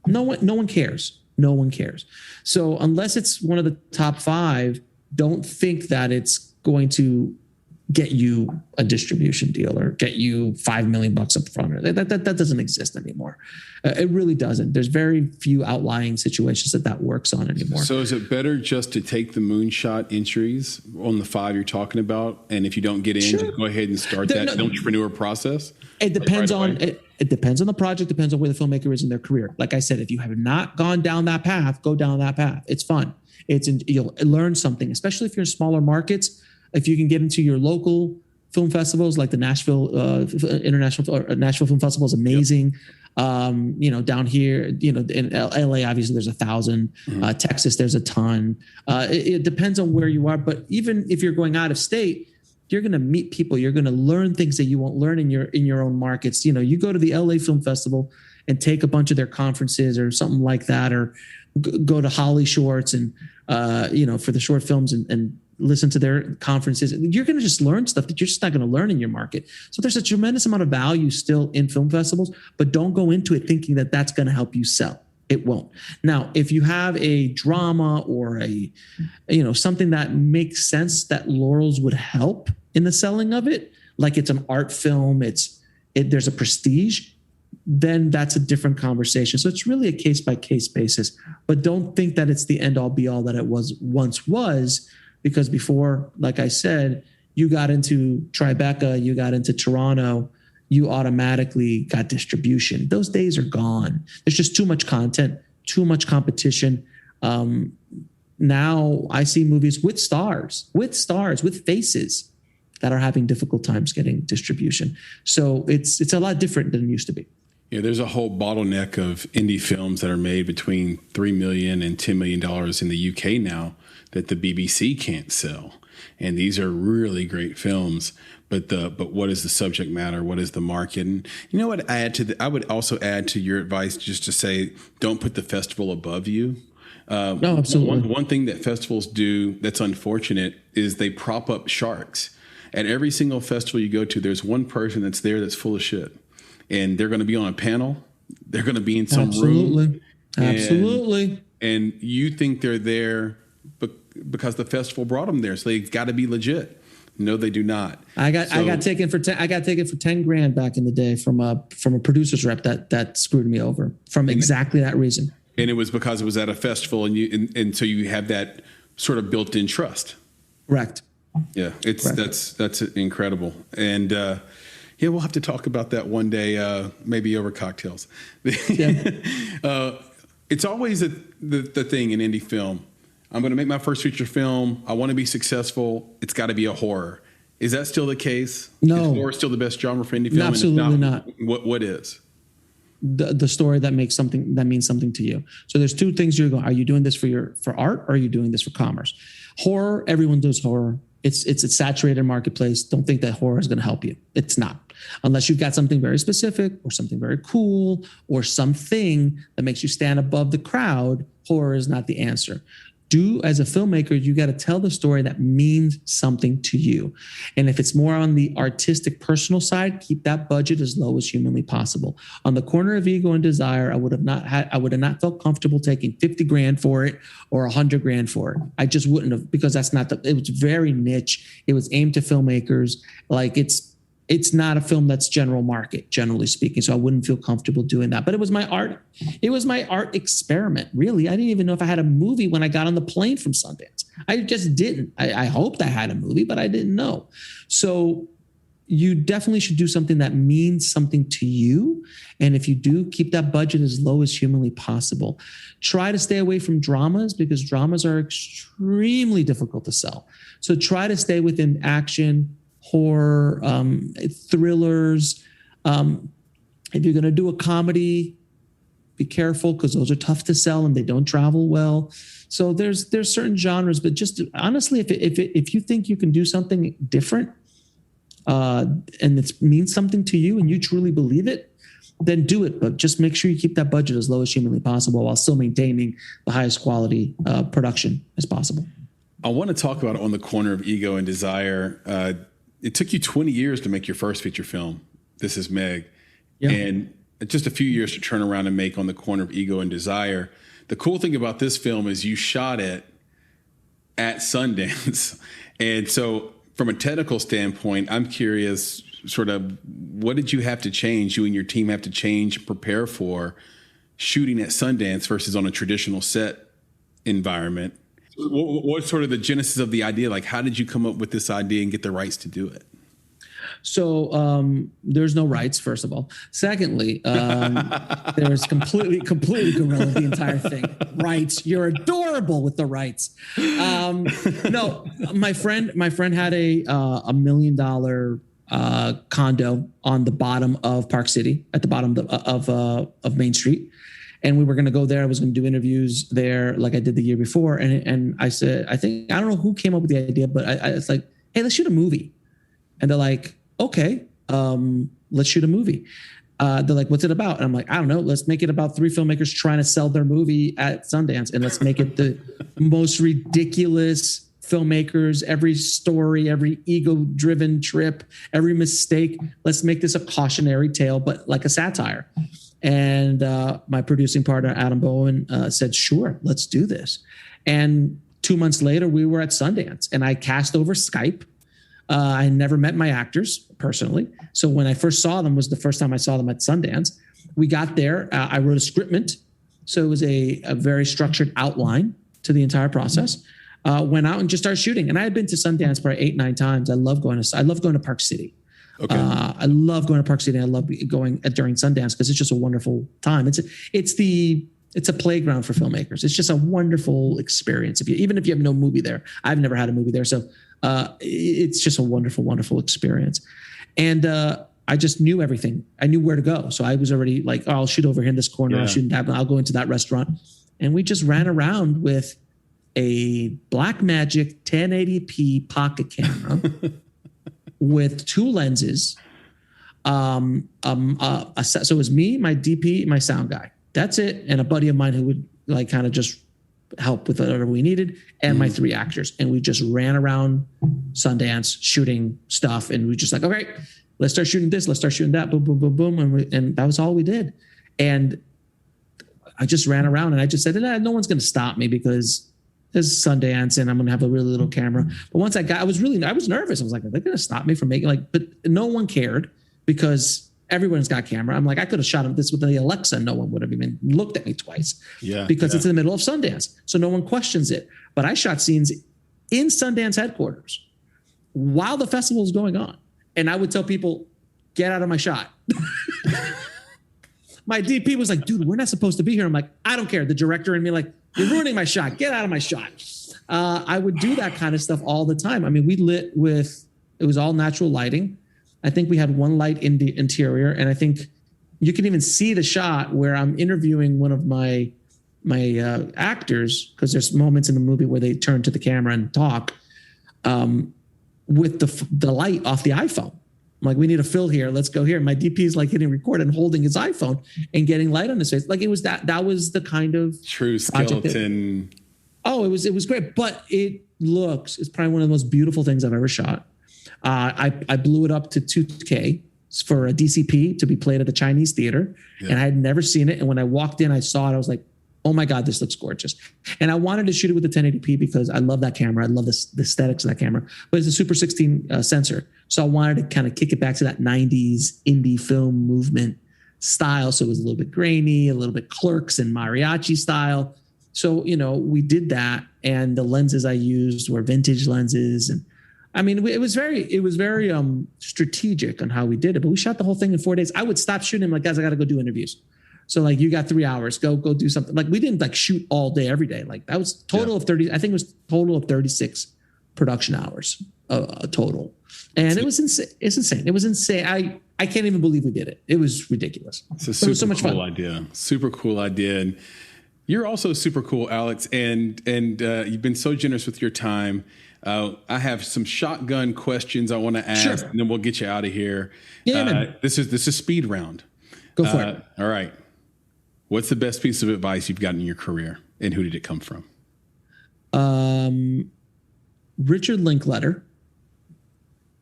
No one cares. No one cares. So unless it's one of the top 5, don't think that it's going to get you a distribution deal or get you $5 million up front. That doesn't exist anymore. It really doesn't. There's very few outlying situations that works on anymore. So is it better just to take the moonshot entries on the 5 you're talking about? And if you don't get in, just go ahead and start that entrepreneur process? It depends on it depends on the project, depends on where the filmmaker is in their career. Like I said, if you have not gone down that path, go down that path. It's fun. You'll learn something, especially if you're in smaller markets. If you can get into your local film festivals, like the Nashville Nashville Film Festival is amazing. Yep. Down here, in LA, obviously there's 1,000. Texas, there's a ton. It depends on where you are. But even if you're going out of state, you're going to meet people. You're going to learn things that you won't learn in your own markets. You go to the LA Film Festival and take a bunch of their conferences or something like that, or go to Holly Shorts and for the short films and listen to their conferences. You're going to just learn stuff that you're just not going to learn in your market. So there's a tremendous amount of value still in film festivals, but don't go into it thinking that that's going to help you sell. It won't. Now, if you have a drama or something that makes sense that laurels would help in the selling of it, like it's an art film, there's a prestige, then that's a different conversation. So it's really a case by case basis, but don't think that it's the end all be all that it once was. Because before, like I said, you got into Tribeca, you got into Toronto, you automatically got distribution. Those days are gone. There's just too much content, too much competition. Now I see movies with stars, with faces that are having difficult times getting distribution. So it's a lot different than it used to be. Yeah, there's a whole bottleneck of indie films that are made between $3 million and $10 million in the UK now that the BBC can't sell. And these are really great films, but what is the subject matter? What is the market? And you know what? I would also add to your advice just to say, don't put the festival above you. No, absolutely. One thing that festivals do that's unfortunate is they prop up sharks. At every single festival you go to, there's one person that's there that's full of shit. And they're going to be on a panel. They're going to be in some room. Absolutely. And you think they're there because the festival brought them there. So they've got to be legit. No, they do not. I got taken for $10,000 back in the day from a producer's rep that screwed me over from exactly that reason. And it was because it was at a festival, and so you have that sort of built-in trust. Correct. Yeah, that's incredible. And yeah, we'll have to talk about that one day, maybe over cocktails. Yeah. It's always the thing in indie film. I'm going to make my first feature film. I want to be successful. It's got to be a horror. Is that still the case? No. Is horror still the best genre for indie film? Absolutely not. What is? The story that means something to you. So there's two things you're going. Are you doing this for art, or are you doing this for commerce? Horror, everyone does horror. It's a saturated marketplace. Don't think that horror is going to help you. It's not. Unless you've got something very specific or something very cool or something that makes you stand above the crowd, horror is not the answer. As a filmmaker, you got to tell the story that means something to you. And if it's more on the artistic, personal side, keep that budget as low as humanly possible. On the corner of ego and desire, I would have not felt comfortable taking $50,000 for it or $100,000 for it. I just wouldn't have, because it was very niche. It was aimed to filmmakers. Like it's not a film that's general market, generally speaking. So I wouldn't feel comfortable doing that. But it was my art. It was my art experiment, really. I didn't even know if I had a movie when I got on the plane from Sundance. I just didn't. I hoped I had a movie, but I didn't know. So you definitely should do something that means something to you. And if you do, keep that budget as low as humanly possible. Try to stay away from dramas, because dramas are extremely difficult to sell. So try to stay within action, horror, thrillers. If you're going to do a comedy, be careful because those are tough to sell and they don't travel well. So there's certain genres, but just honestly, if you think you can do something different, and it means something to you and you truly believe it, then do it. But just make sure you keep that budget as low as humanly possible while still maintaining the highest quality production as possible. I want to talk about On the Corner of Ego and Desire. It took you 20 years to make your first feature film, This Is Meg, and just a few years to turn around and make On the Corner of Ego and Desire. The cool thing about this film is you shot it at Sundance. And so from a technical standpoint, I'm curious, sort of, what did you have to change, you and your team have to change and prepare for shooting at Sundance versus on a traditional set environment? What's sort of the genesis of the idea? Like, how did you come up with this idea and get the rights to do it? So there's no rights, first of all. Secondly, there's completely guerrilla the entire thing. Rights, you're adorable with the rights. No, my friend had a $1 million condo on the bottom of Park City, at the bottom of Main Street. And we were going to go there. I was going to do interviews there like I did the year before. And I said, I don't know who came up with the idea, but it's like, hey, let's shoot a movie. And they're like, okay, let's shoot a movie. They're like, what's it about? And I'm like, I don't know. Let's make it about 3 filmmakers trying to sell their movie at Sundance. And let's make it the most ridiculous filmmakers, every story, every ego-driven trip, every mistake. Let's make this a cautionary tale, but like a satire. And my producing partner, Adam Bowen, said, sure, let's do this. And 2 months later, we were at Sundance and I cast over Skype. I never met my actors personally. So when I first saw them was the first time I saw them at Sundance. We got there. I wrote a scriptment. So it was a very structured outline to the entire process. Went out and just started shooting. And I had been to Sundance probably 8-9 times. I love going to Park City. Okay. I love going to Park City. I love going during Sundance because it's just a wonderful time. It's a playground for filmmakers. It's just a wonderful experience. Even if you have no movie there, I've never had a movie there. So it's just a wonderful, wonderful experience. And I just knew everything. I knew where to go. So I was already like, oh, I'll shoot over here in this corner. I'll shoot in that. I'll go into that restaurant. And we just ran around with a Blackmagic 1080p pocket camera with 2 lenses. So it was me, my DP, my sound guy. That's it. And a buddy of mine who would like kind of just help with whatever we needed, and my 3 actors. And we just ran around Sundance shooting stuff. And we just like, okay, let's start shooting this. Let's start shooting that. Boom, boom, boom, boom. And that was all we did. And I just ran around and I just said, no one's going to stop me because it's Sundance and I'm going to have a really little camera. But once I was nervous. I was like, are they going to stop me from making but no one cared because everyone's got camera. I'm like, I could have shot this with the Alexa. No one would have even looked at me twice because it's in the middle of Sundance. So no one questions it. But I shot scenes in Sundance headquarters while the festival is going on. And I would tell people, get out of my shot. My DP was like, dude, we're not supposed to be here. I'm like, I don't care. The director and me like, you're ruining my shot. Get out of my shot. I would do that kind of stuff all the time. I mean, we lit with, it was all natural lighting. I think we had 1 light in the interior. And I think you can even see the shot where I'm interviewing one of my actors, because there's moments in the movie where they turn to the camera and talk with the light off the iPhone. I'm like, we need a fill here. Let's go here. My DP is like hitting record and holding his iPhone and getting light on his face. Like it was that was the kind of true skeleton. It was great. But it's probably one of the most beautiful things I've ever shot. I blew it up to 2K for a DCP to be played at the Chinese theater. Yeah. And I had never seen it. And when I walked in, I saw it. I was like, oh my God, this looks gorgeous. And I wanted to shoot it with the 1080p because I love that camera. I love the aesthetics of that camera, but it's a Super 16 sensor. So I wanted to kind of kick it back to that 90s indie film movement style. So it was a little bit grainy, a little bit Clerks and mariachi style. So, we did that. And the lenses I used were vintage lenses. And I mean, it was very strategic on how we did it, but we shot the whole thing in 4 days. I would stop shooting. I'm like, guys, I got to go do interviews. So like, you got 3 hours, go do something. Like we didn't like shoot all day, every day. Like that was total of 30. I think it was total of 36 production hours total. And it was insane. It's insane. It was insane. I can't even believe we did it. It was ridiculous. It's a super cool idea. Super cool idea. And you're also super cool, Alex. And you've been so generous with your time. I have some shotgun questions I want to ask, and then we'll get you out of here. Yeah, this is speed round. Go for it. All right. What's the best piece of advice you've gotten in your career, and who did it come from? Richard Linklater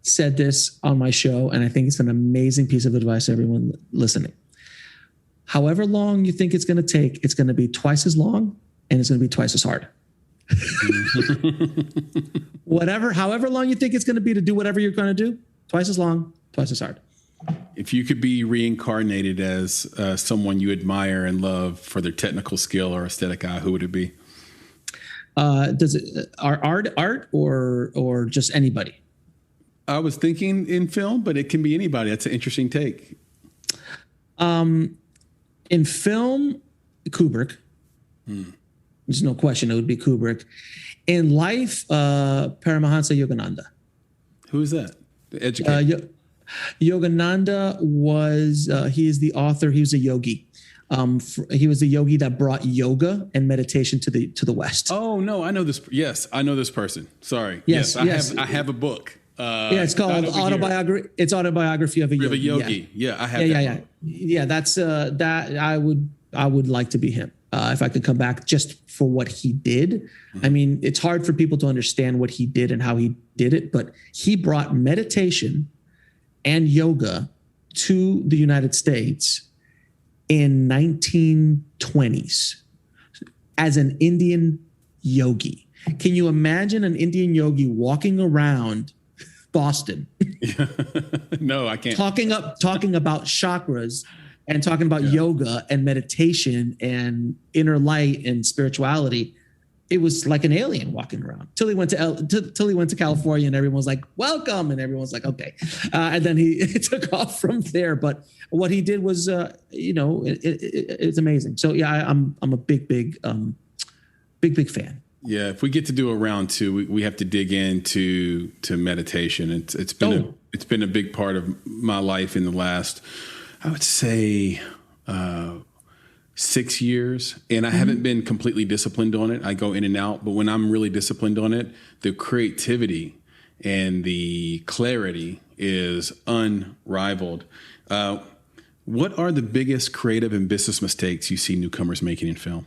said this on my show, and I think it's an amazing piece of advice to everyone listening. However long you think it's going to take, it's going to be twice as long, and it's going to be twice as hard. However long you think it's going to be to do whatever you're going to do, twice as long, twice as hard. If you could be reincarnated as someone you admire and love for their technical skill or aesthetic eye, who would it be? Does it art or just anybody? I was thinking in film, but it can be anybody. That's an interesting take. In film, Kubrick. There's no question it would be Kubrick. In life, Paramahansa Yogananda. Who is that? The educator. Yogananda was, he is the author. He was a yogi. He was the yogi that brought yoga and meditation to the West. Oh no, I know this. Yes, I know this person. Sorry. Yes. I have a book. It's called Autobiography. It's Autobiography of a Yogi. Yeah, I have. Yeah. That's that. I would like to be him if I could come back just for what he did. I mean, it's hard for people to understand what he did and how he did it, but he brought meditation and yoga to the United States in 1920s as an Indian yogi. Can you imagine an Indian yogi walking around Boston? No, I can't. Talking about chakras and talking about yoga and meditation and inner light and spirituality. It was like an alien walking around till he went to California and everyone was like, welcome. And everyone was like, okay. And then he took off from there. But what he did was, it's amazing. So yeah, I'm a big fan. Yeah. If we get to do a round two, we have to dig into meditation. It's been a big part of my life in the last, I would say, 6 years, and I haven't been completely disciplined on it. I go in and out, but when I'm really disciplined on it, the creativity and the clarity is unrivaled. What are the biggest creative and business mistakes you see newcomers making in film?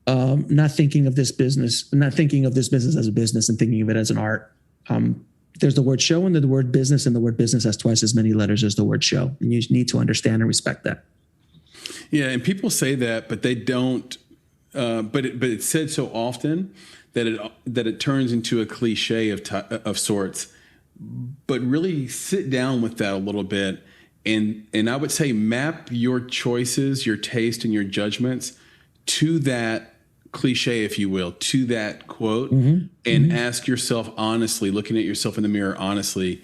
Not thinking of this business as a business and thinking of it as an art. There's the word show and the word business, and the word business has twice as many letters as the word show. And you need to understand and respect that. Yeah, and people say that, but they don't. But it's said so often that it turns into a cliche of sorts. But really sit down with that a little bit, and I would say map your choices, your taste, and your judgments to that cliche, if you will, to that quote, and ask yourself honestly, looking at yourself in the mirror honestly,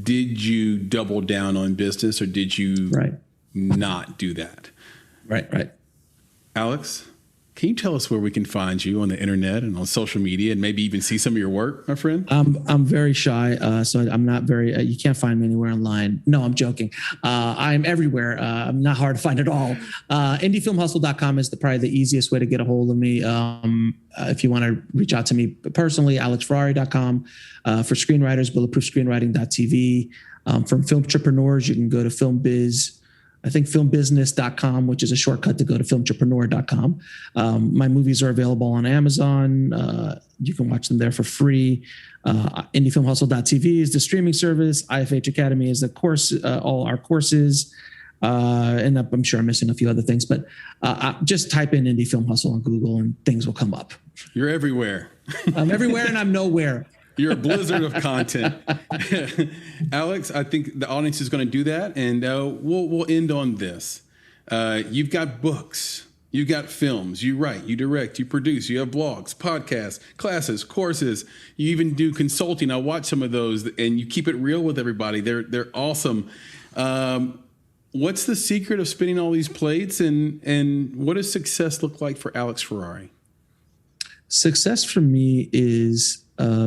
did you double down on business or did you not do that? Right. Alex, can you tell us where we can find you on the internet and on social media and maybe even see some of your work, my friend? I'm very shy, so I'm not very, you can't find me anywhere online. No, I'm joking. I'm everywhere. I'm not hard to find at all. IndieFilmHustle.com is probably the easiest way to get a hold of me. If you want to reach out to me personally, AlexFerrari.com. For screenwriters, bulletproofscreenwriting.tv. From Filmtrepreneurs, you can go to filmbusiness.com, which is a shortcut to go to filmtrepreneur.com. My movies are available on Amazon. You can watch them there for free. IndieFilmHustle.tv is the streaming service. IFH Academy is the course, all our courses. And I'm sure I'm missing a few other things, but just type in Indie Film Hustle on Google and things will come up. You're everywhere. I'm everywhere and I'm nowhere. You're a blizzard of content. Alex, I think the audience is going to do that, and we'll end on this. You've got books. You've got films. You write. You direct. You produce. You have blogs, podcasts, classes, courses. You even do consulting. I watch some of those, and you keep it real with everybody. They're awesome. What's the secret of spinning all these plates, and what does success look like for Alex Ferrari? Success for me is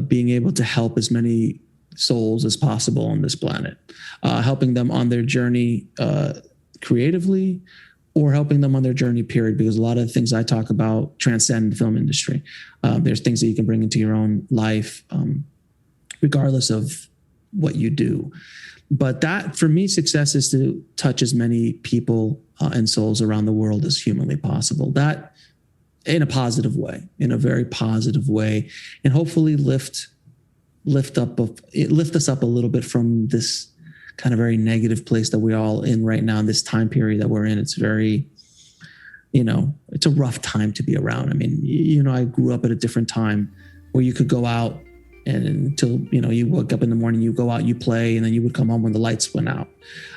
being able to help as many souls as possible on this planet, helping them on their journey creatively, or helping them on their journey, period. Because a lot of the things I talk about transcend the film industry. There's things that you can bring into your own life, regardless of what you do. But that, for me, success is to touch as many people and souls around the world as humanly possible. That in a positive way, in a very positive way, and hopefully lift us up a little bit from this kind of very negative place that we're all in right now in this time period that we're in. It's very, it's a rough time to be around. I mean, I grew up at a different time where you could go out and until, you woke up in the morning, you go out, you play, and then you would come home when the lights went out.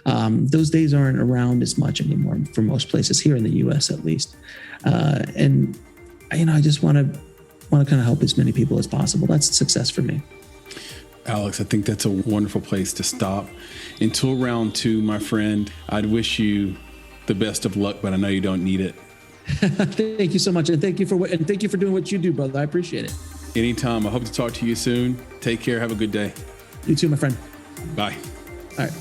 Those days aren't around as much anymore for most places here in the US, at least. And I just want to kind of help as many people as possible. That's success for me. Alex, I think that's a wonderful place to stop. Until round 2, my friend, I'd wish you the best of luck, but I know you don't need it. Thank you so much. And thank you for doing what you do, brother. I appreciate it. Anytime. I hope to talk to you soon. Take care. Have a good day. You too, my friend. Bye. All right.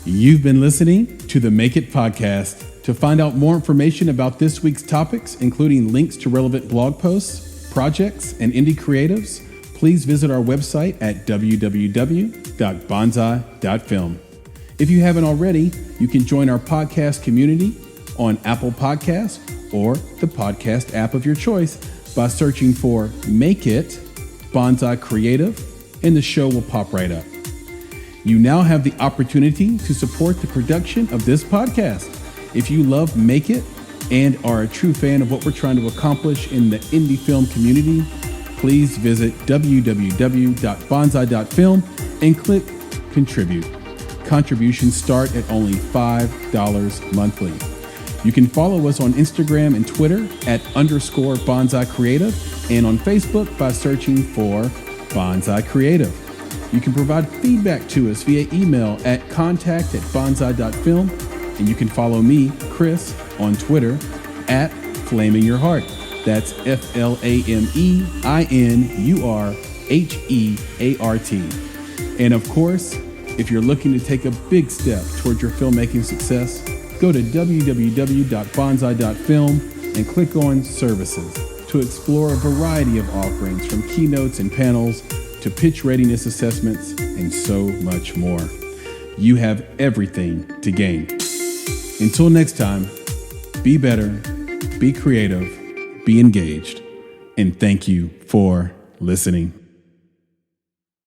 You've been listening to the Make It Podcast. To find out more information about this week's topics, including links to relevant blog posts, projects, and indie creatives, please visit our website at www.bonsai.film. If you haven't already, you can join our podcast community on Apple Podcasts or the podcast app of your choice by searching for Make It Bonsai Creative, and the show will pop right up. You now have the opportunity to support the production of this podcast. If you love Make It and are a true fan of what we're trying to accomplish in the indie film community, please visit www.bonsai.film and click Contribute. Contributions start at only $5 monthly. You can follow us on Instagram and Twitter at _Bonsai Creative, and on Facebook by searching for Bonsai Creative. You can provide feedback to us via email at contact@bonsai.film, and you can follow me, Chris, on Twitter at Flaming Your Heart. That's FLAMEINURHEART. And of course, if you're looking to take a big step towards your filmmaking success, go to www.bonsai.film and click on Services to explore a variety of offerings, from keynotes and panels to pitch readiness assessments and so much more. You have everything to gain. Until next time, be better, be creative, be engaged, and thank you for listening.